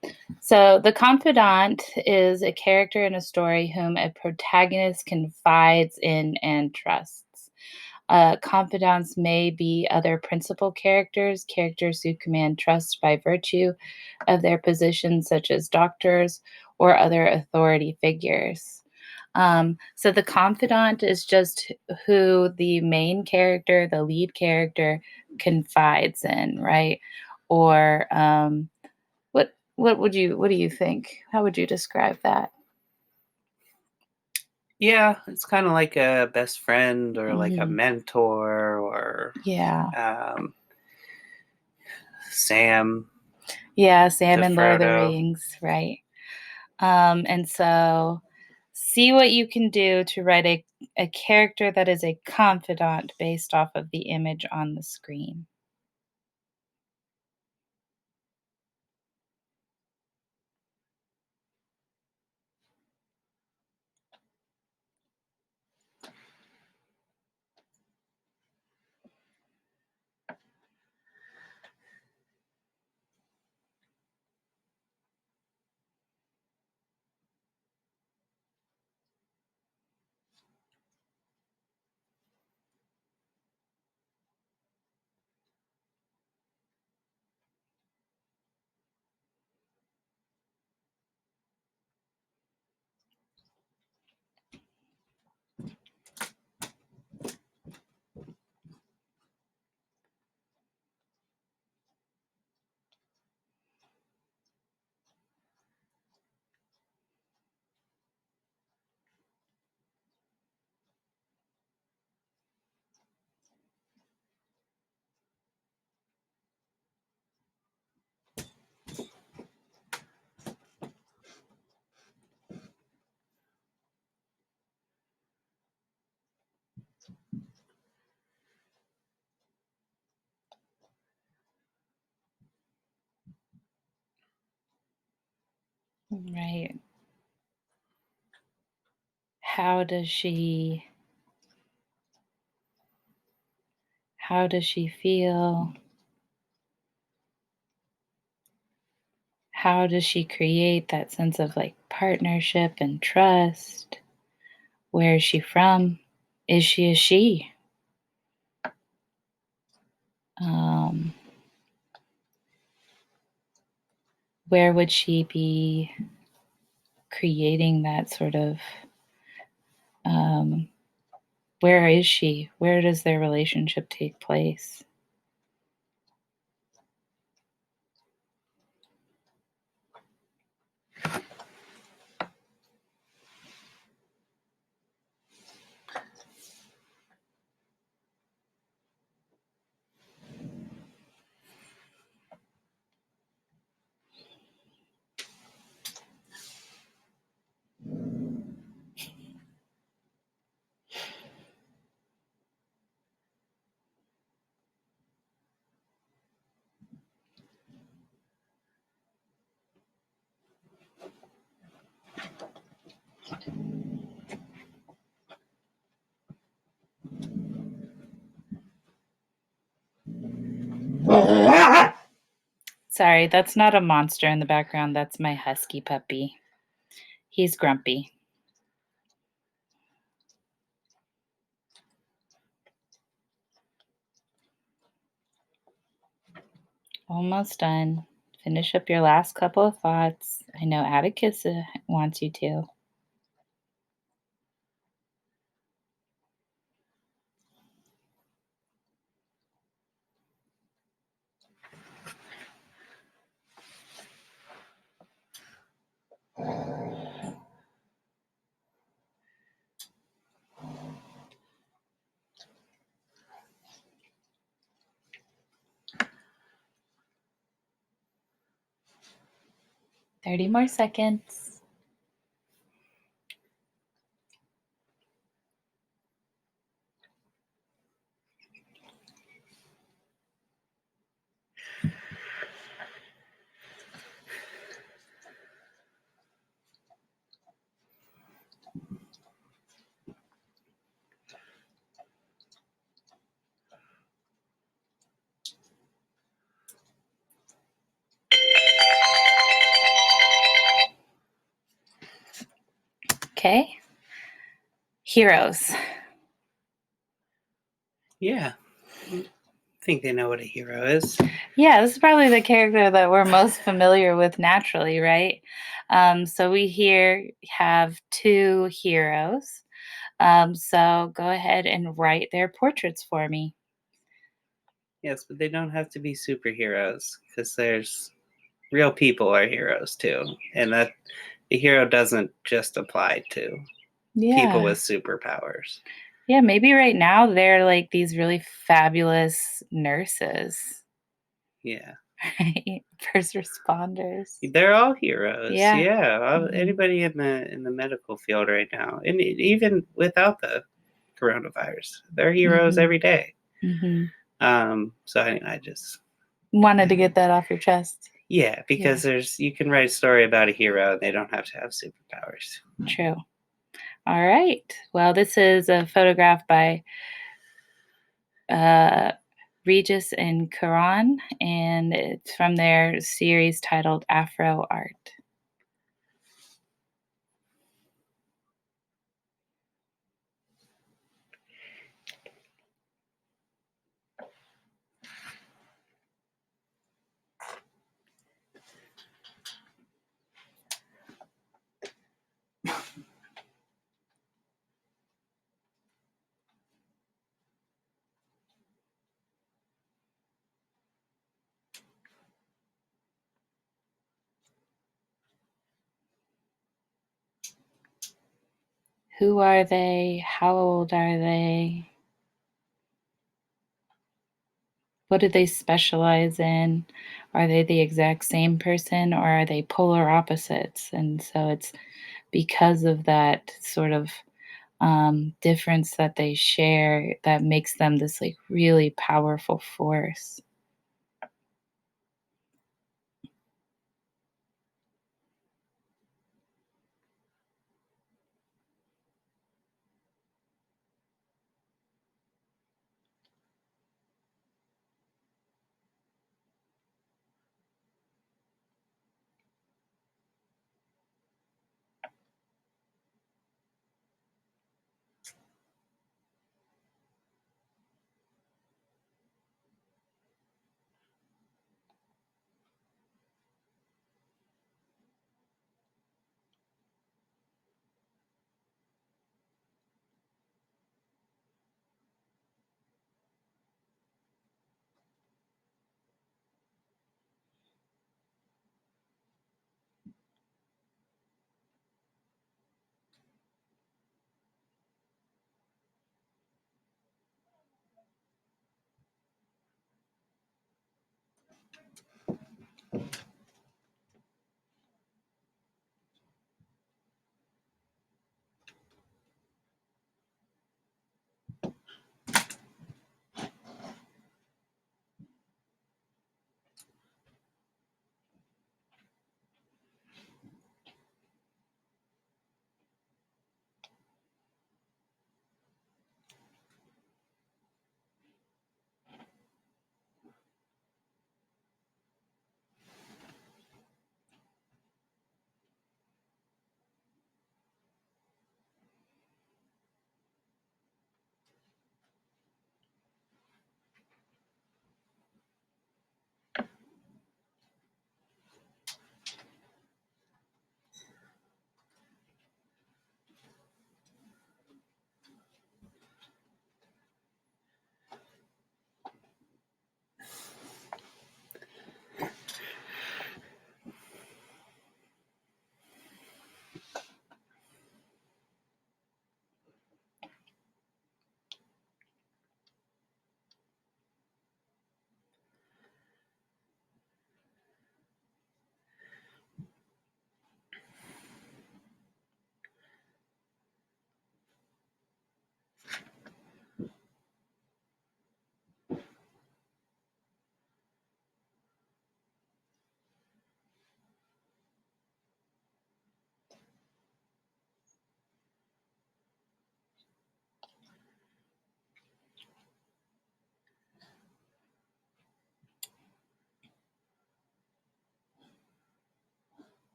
So, the confidant is a character in a story whom a protagonist confides in and trusts. Confidants may be other principal characters, characters who command trust by virtue of their positions, such as doctors or other authority figures. So the confidant is just who the main character, the lead character, confides in, right? Or what do you think? How would you describe that? Yeah, it's kind of like a best friend or like a Mhm. mentor or Yeah. Sam Yeah, Sam and Lord of the DeFrodo. Rings, right? And so see what you can do to write a character that is a confidant based off of the image on the screen. Right. How does she how does she feel? How does she create that sense of like partnership and trust? Where is she from? Is she a she? Um, where would she be creating that sort of um, where is she? Where does their relationship take place? Sorry, that's not a monster in the background. That's my husky puppy. He's grumpy. Almost done. Finish up your last couple of thoughts. I know Atticus wants you to. Thirty more seconds. Okay. Heroes. Yeah. I think they know what a hero is. Yeah, this is probably the character that we're most familiar with naturally, right? So we here have two heroes. So go ahead and write their portraits for me. Yes, but they don't have to be superheroes because there's real people are heroes too. And that the hero doesn't just apply to people Yeah. with superpowers. Yeah, maybe right now they're like these really fabulous nurses, Yeah. right? First responders. They're all heroes. Yeah. Yeah. Mhm. Anybody in the medical field right now. And even without the coronavirus, they're heroes Mhm. every day. Mhm. So I just Wanted to get that off your chest. yeah, because you can write a story about a hero and they don't have to have superpowers. True. All right. Well, this is a photograph by uh, Regis and Karan, and it's from their series titled Afro Art. Who are they? How old are they? What do they specialize in? Are they the exact same person or are they polar opposites? And so it's because of that sort of difference that they share that makes them this like really powerful force.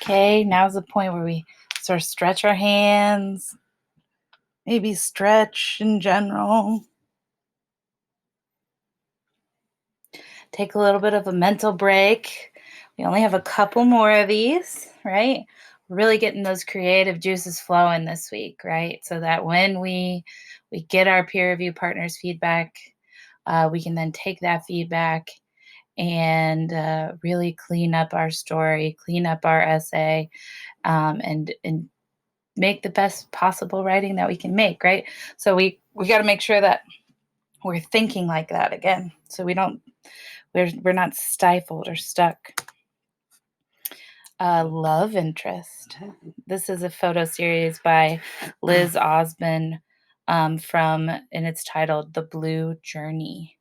Okay, now's the point where we sort of stretch our hands, maybe stretch in general. Take a little bit of a mental break. We only have a couple more of these, right? We're really getting those creative juices flowing this week, right? So that when we get our peer review partners' feedback, we can then take that feedback and really clean up our story, clean up our essay, and make the best possible writing that we can make, right? So we got to make sure that we're thinking like that again, so we're not stifled or stuck. Love interest. This is a photo series by Liz Osman, and it's titled The Blue Journey.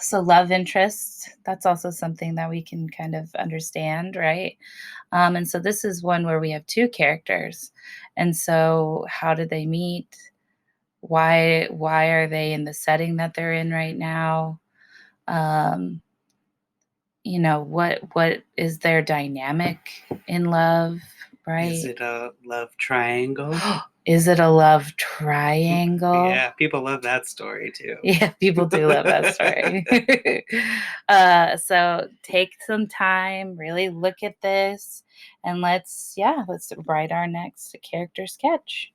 So love interest, that's also something that we can kind of understand, right? And so this is one where we have two characters. And so how did they meet? Why are they in the setting that they're in right now? What is their dynamic in love, right? Is it a love triangle? Is it a love triangle? Yeah, people love that story too. Yeah, people do love that story. So take some time, really look at this, and let's write our next character sketch.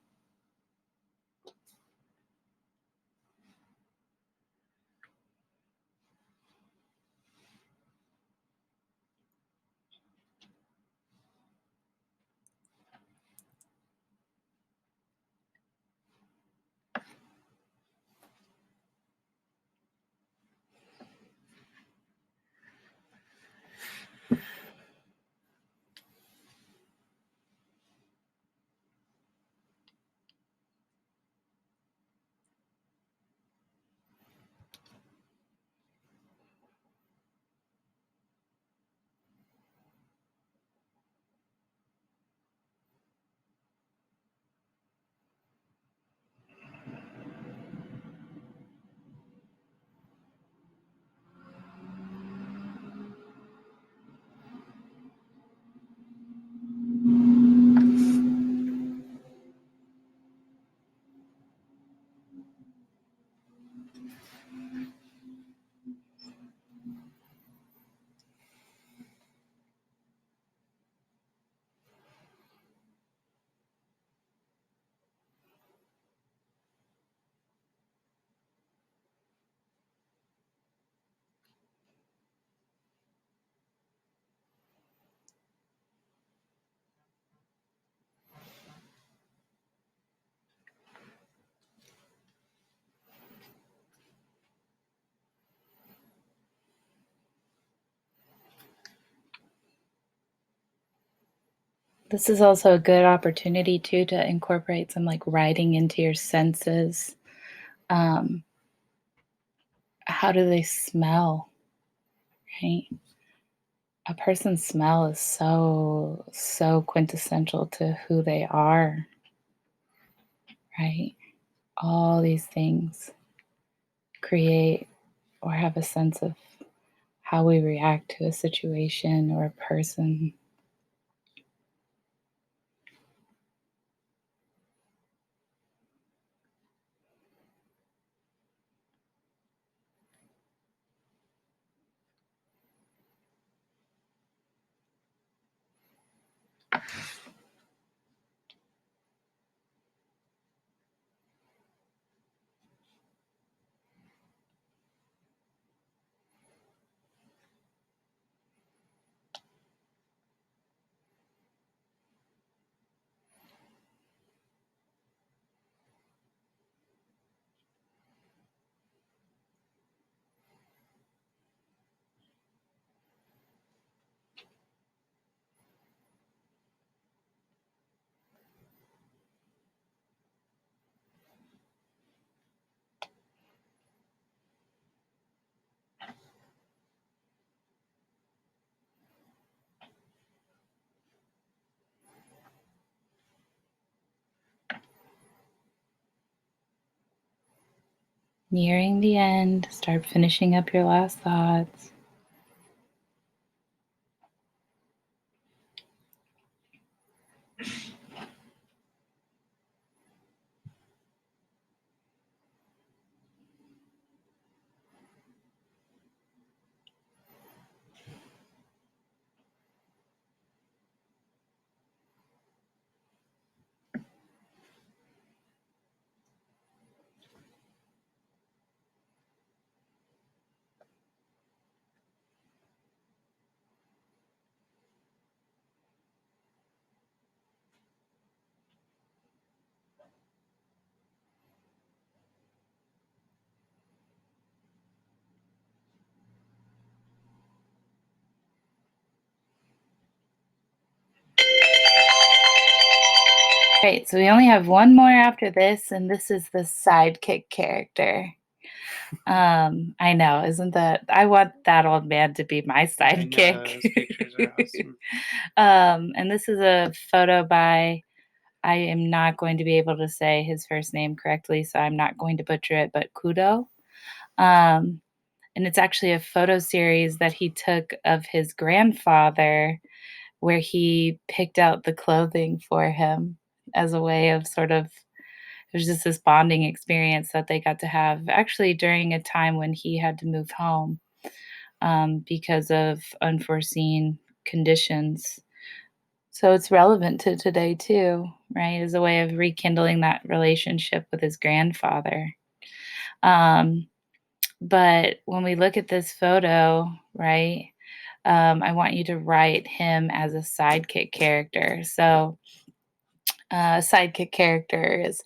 This is also a good opportunity too to incorporate some like writing into your senses. How do they smell? Right? A person's smell is so quintessential to who they are, right? All these things create or have a sense of how we react to a situation or a person. Nearing the end, start finishing up your last thoughts. Right, so we only have one more after this, and this is the sidekick character. I know, isn't that I want that old man to be my I know, sidekick. those pictures are awesome. And this is a photo by I am not going to be able to say his first name correctly, so I'm not going to butcher it, but Kudo. Um, and it's actually a photo series that he took of his grandfather where he picked out the clothing for him as a way of sort of it was just this bonding experience that they got to have actually during a time when he had to move home because of unforeseen conditions. So it's relevant to today too, right? As a way of rekindling that relationship with his grandfather. Um, but when we look at this photo, right, I want you to write him as a sidekick character. So a sidekick character is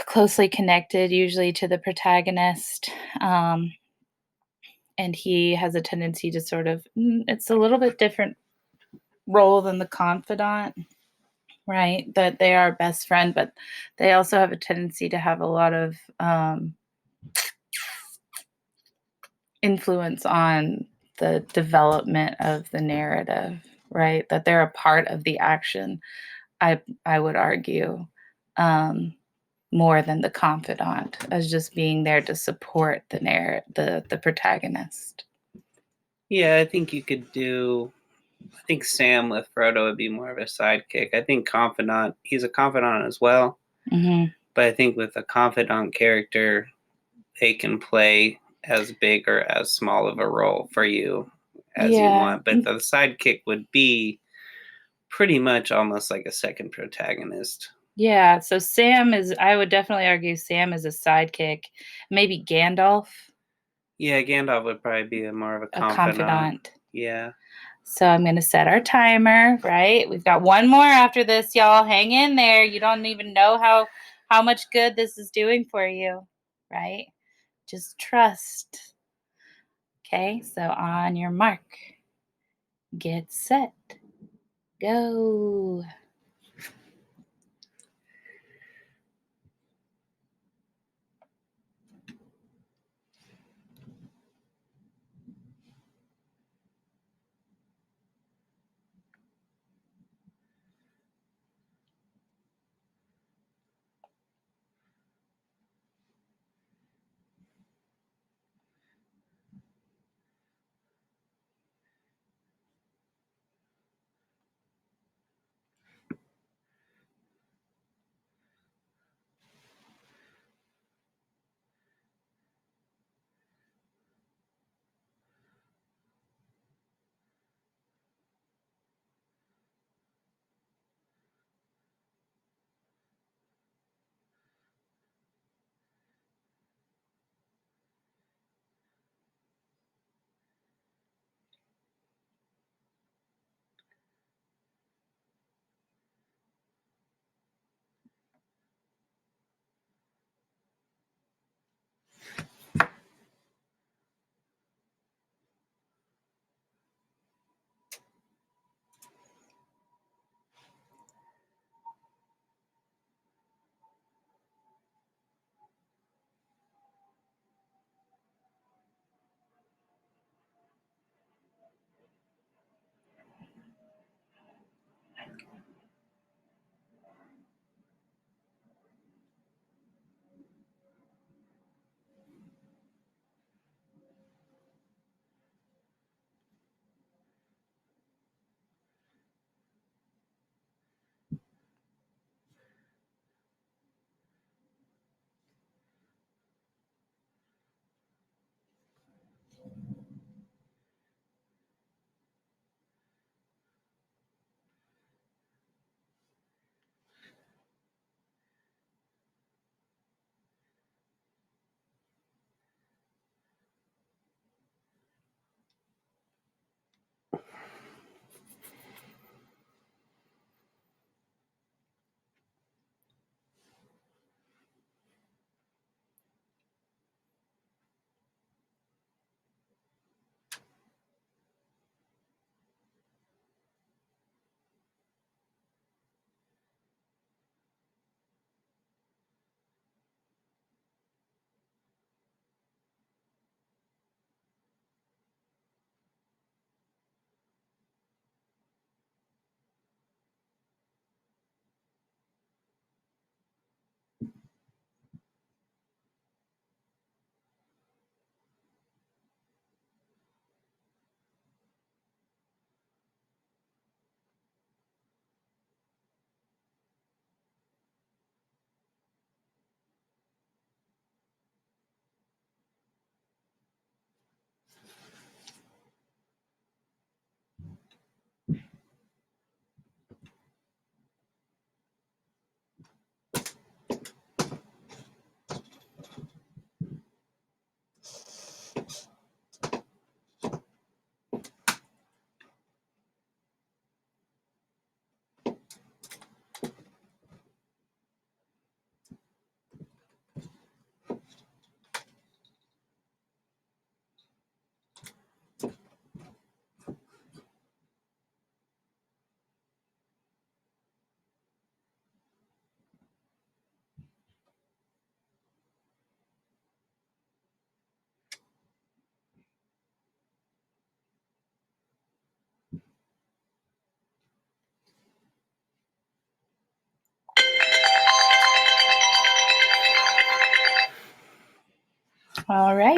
closely connected, usually to the protagonist. And he has a tendency to sort of, it's a little bit different role than the confidant, right? That they are best friend, but they also have a tendency to have a lot of influence on the development of the narrative, right? That they're a part of the action. I would argue um, more than the confidant as just being there to support the protagonist. Yeah, I think you could do. I think Sam with Frodo would be more of a sidekick. I think confidant. He's a confidant as well, Mm-hmm. but I think with a confidant character, they can play as big or as small of a role for you as you Yeah. want. But the sidekick would be pretty much almost like a second protagonist. Yeah, so Sam is I would definitely argue Sam is a sidekick. Maybe Gandalf, Yeah, Gandalf would probably be more of a a confidant. confidant. Yeah. So I'm gonna set our timer, right? We've got one more after this, y'all. Hang in there. You don't even know how much good this is doing for you, right? Just trust. Okay, so on your mark, get set, go.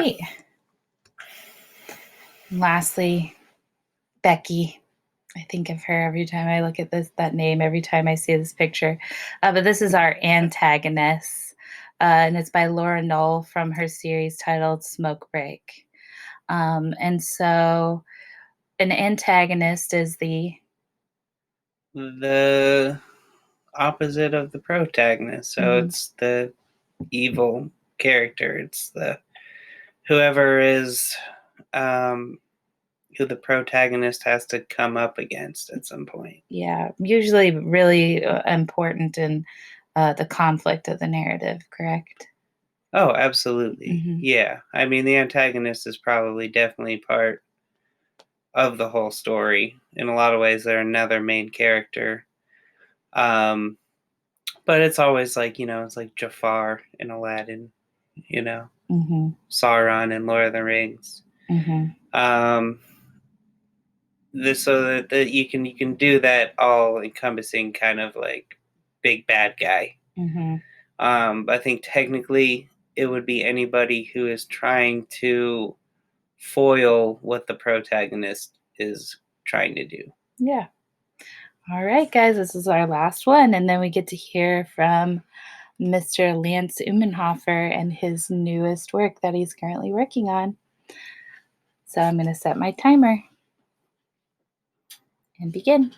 right. And lastly, Becky. I think of her every time I look at that name, every time I see this picture. But this is our antagonist, and it's by Laura Knoll from her series titled Smoke Break. And so an antagonist is the opposite of the protagonist. So it's the evil character. It's the whoever is who the protagonist has to come up against at some point. Yeah, usually really important in the conflict of the narrative, correct? Oh, absolutely. Yeah. I mean, the antagonist is probably definitely part of the whole story. In a lot of ways, they're another main character. But it's always like, it's like Jafar in Aladdin, Sauron in Lord of the Rings. So that you can do that all encompassing kind of like big bad guy. I think technically it would be anybody who is trying to foil what the protagonist is trying to do. Yeah. All right, guys, this is our last one, and then we get to hear from Mr. Lance Umenhofer and his newest work that he's currently working on. So I'm going to set my timer and begin.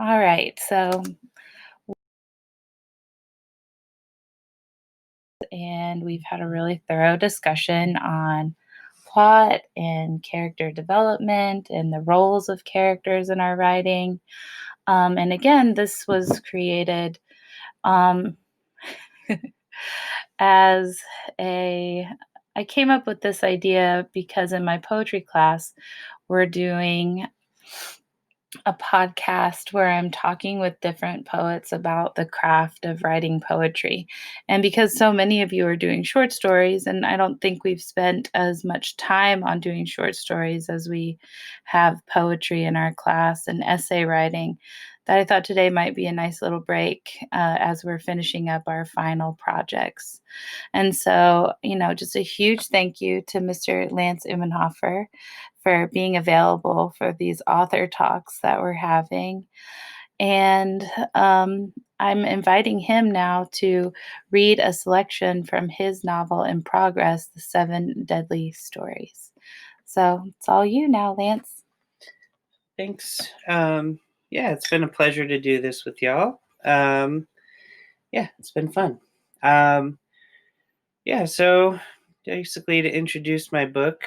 All right, so and we've had a really thorough discussion on plot and character development and the roles of characters in our writing. And again, this was created um, as I came up with this idea because in my poetry class, we're doing a podcast where I'm talking with different poets about the craft of writing poetry. And because so many of you are doing short stories, and I don't think we've spent as much time on doing short stories as we have poetry in our class and essay writing, that I thought today might be a nice little break as we're finishing up our final projects. And so, just a huge thank you to Mr. Lance Umenhofer for being available for these author talks that we're having. And I'm inviting him now to read a selection from his novel in progress, The Seven Deadly Stories. So it's all you now, Lance. Thanks. Yeah, it's been a pleasure to do this with y'all. Yeah, it's been fun. Yeah, so basically to introduce my book,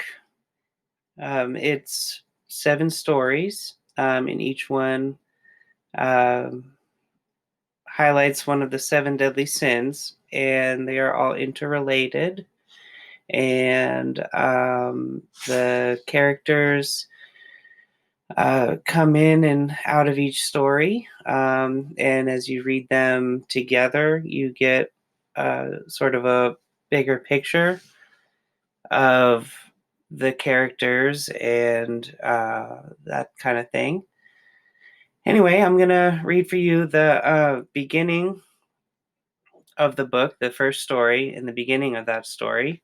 it's 7 stories, and each one highlights one of the 7 deadly sins, and they are all interrelated. And the characters come in and out of each story. And as you read them together, you get sort of a bigger picture of the characters and that kind of thing. Anyway, I'm going to read for you the beginning of the book, the first story, in the beginning of that story.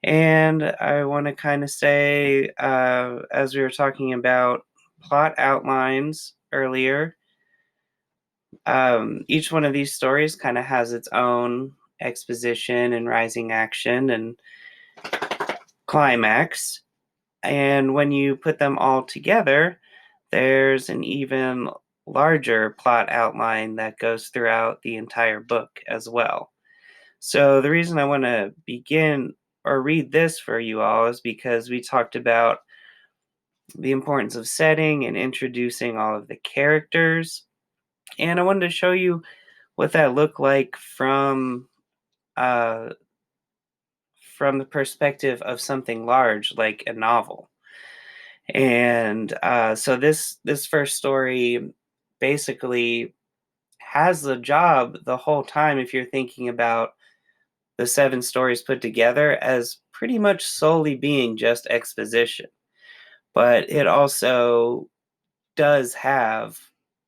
And I want to kind of say, as we were talking about plot outlines earlier, each one of these stories kind of has its own exposition and rising action and climax. And when you put them all together, there's an even larger plot outline that goes throughout the entire book as well. So the reason I want to begin or read this for you all is because we talked about the importance of setting and introducing all of the characters. And I wanted to show you what that looked like from the perspective of something large like a novel. And so this first story basically has the job the whole time, if you're thinking about the 7 stories put together, as pretty much solely being just exposition. But it also does have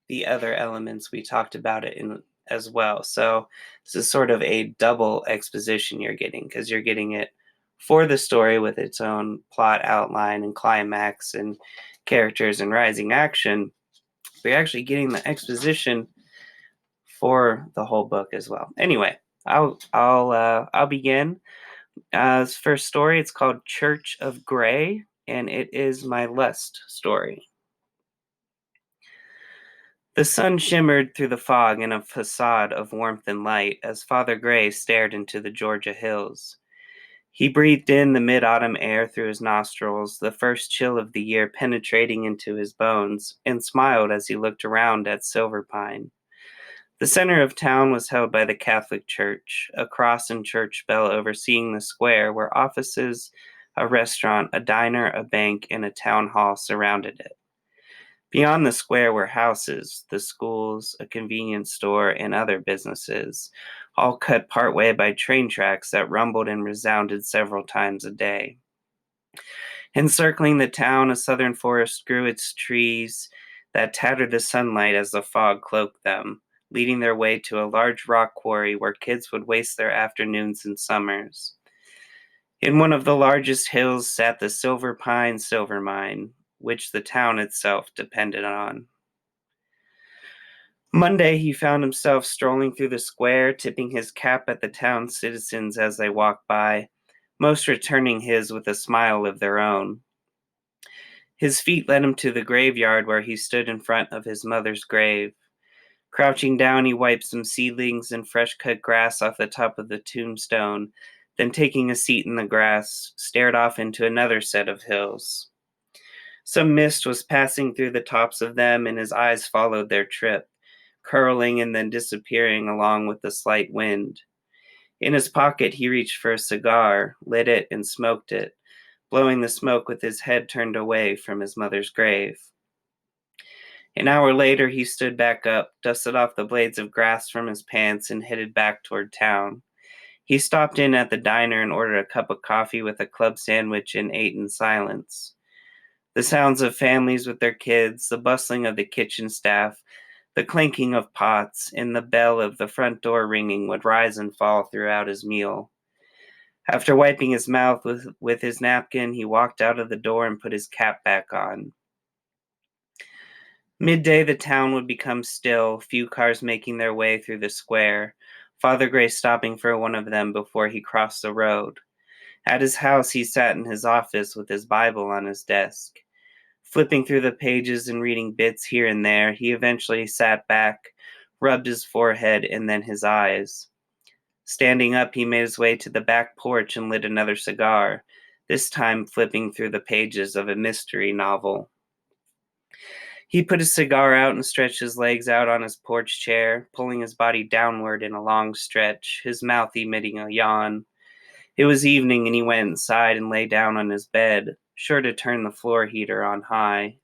the other elements we talked about it in as well. So this is sort of a double exposition you're getting, because you're getting it for the story with its own plot outline and climax and characters and rising action. But you're actually getting the exposition for the whole book as well. Anyway, I'll begin. This first story, it's called Church of Grey, and it is my lust story. The sun shimmered through the fog in a facade of warmth and light as Father Gray stared into the Georgia hills. He breathed in the mid-autumn air through his nostrils, the first chill of the year penetrating into his bones, and smiled as he looked around at Silver Pine. The center of town was held by the Catholic Church, a cross and church bell overseeing the square where offices, a restaurant, a diner, a bank, and a town hall surrounded it. Beyond the square were houses, the schools, a convenience store, and other businesses, all cut partway by train tracks that rumbled and resounded several times a day. Encircling the town, a southern forest grew its trees that tattered the sunlight as the fog cloaked them, leading their way to a large rock quarry where kids would waste their afternoons and summers. In one of the largest hills sat the Silver Pine silver mine, which the town itself depended on. Monday, he found himself strolling through the square, tipping his cap at the town's citizens as they walked by, most returning his with a smile of their own. His feet led him to the graveyard where he stood in front of his mother's grave. Crouching down, he wiped some seedlings and fresh-cut grass off the top of the tombstone, then taking a seat in the grass, stared off into another set of hills. Some mist was passing through the tops of them, and his eyes followed their trip, curling and then disappearing along with the slight wind. In his pocket, he reached for a cigar, lit it, and smoked it, blowing the smoke with his head turned away from his mother's grave. An hour later, he stood back up, dusted off the blades of grass from his pants, and headed back toward town. He stopped in at the diner and ordered a cup of coffee with a club sandwich and ate in silence. The sounds of families with their kids, the bustling of the kitchen staff, the clinking of pots, and the bell of the front door ringing would rise and fall throughout his meal. After wiping his mouth with his napkin, he walked out of the door and put his cap back on. Midday, the town would become still, few cars making their way through the square, Father Gray stopping for one of them before he crossed the road. At his house, he sat in his office with his Bible on his desk. Flipping through the pages and reading bits here and there, he eventually sat back, rubbed his forehead, and then his eyes. Standing up, he made his way to the back porch and lit another cigar, this time flipping through the pages of a mystery novel. He put his cigar out and stretched his legs out on his porch chair, pulling his body downward in a long stretch, his mouth emitting a yawn. It was evening, and he went inside and lay down on his bed, sure to turn the floor heater on high.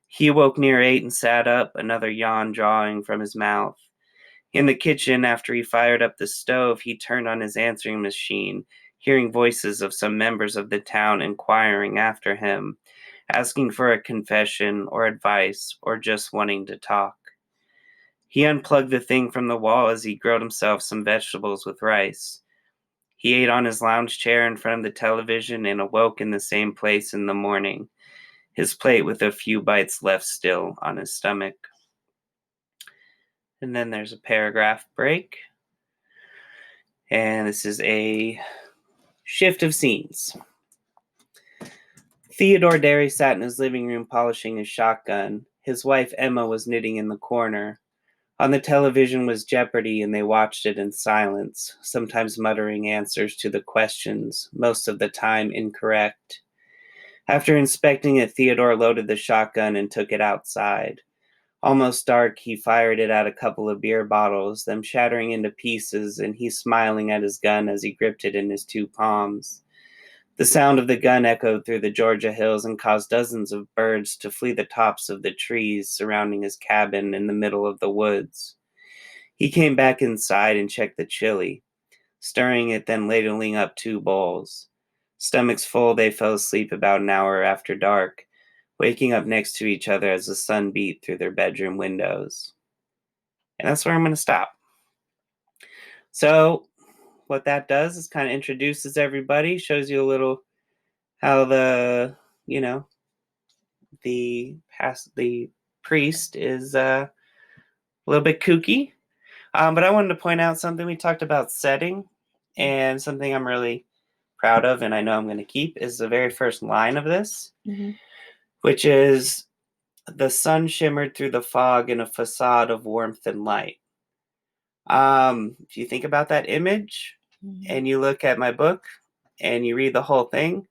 He awoke near 8 and sat up, another yawn drawing from his mouth. In the kitchen, after he fired up the stove, he turned on his answering machine, hearing voices of some members of the town inquiring after him, asking for a confession or advice or just wanting to talk. He unplugged the thing from the wall as he grilled himself some vegetables with rice. He ate on his lounge chair in front of the television and awoke in the same place in the morning, his plate with a few bites left still on his stomach. And then there's a paragraph break. And this is a shift of scenes. Theodore Derry sat in his living room polishing his shotgun. His wife Emma was knitting in the corner. On the television was Jeopardy, and they watched it in silence, sometimes muttering answers to the questions, most of the time incorrect. After inspecting it, Theodore loaded the shotgun and took it outside. Almost dark, he fired it at a couple of beer bottles, them shattering into pieces, and he smiling at his gun as he gripped it in his two palms. The sound of the gun echoed through the Georgia hills and caused dozens of birds to flee the tops of the trees surrounding his cabin in the middle of the woods. He came back inside and checked the chili, stirring it, then ladling up 2 bowls. Stomachs full, they fell asleep about an hour after dark, waking up next to each other as the sun beat through their bedroom windows. And that's where I'm going to stop. So what that does is kind of introduces everybody, shows you a little how the priest is a little bit kooky. But I wanted to point out something. We talked about setting, and something I'm really proud of and I know I'm going to keep is the very first line of this, which is, "The sun shimmered through the fog in a facade of warmth and light." If you think about that image and you look at my book and you read the whole thing,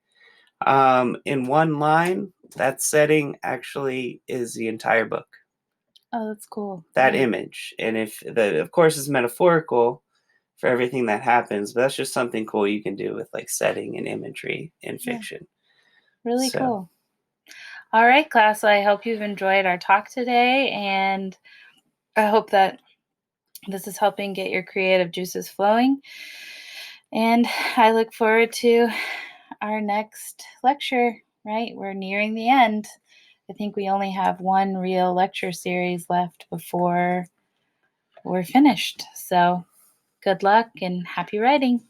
in one line, that setting actually is the entire book. Oh, that's cool. That image. And of course, is metaphorical for everything that happens, but that's just something cool you can do with like setting and imagery in fiction. Really cool. All right, class. I hope you've enjoyed our talk today, and I hope that This is helping get your creative juices flowing. And I look forward to our next lecture, right? We're nearing the end. I think we only have one real lecture series left before we're finished. So good luck and happy writing.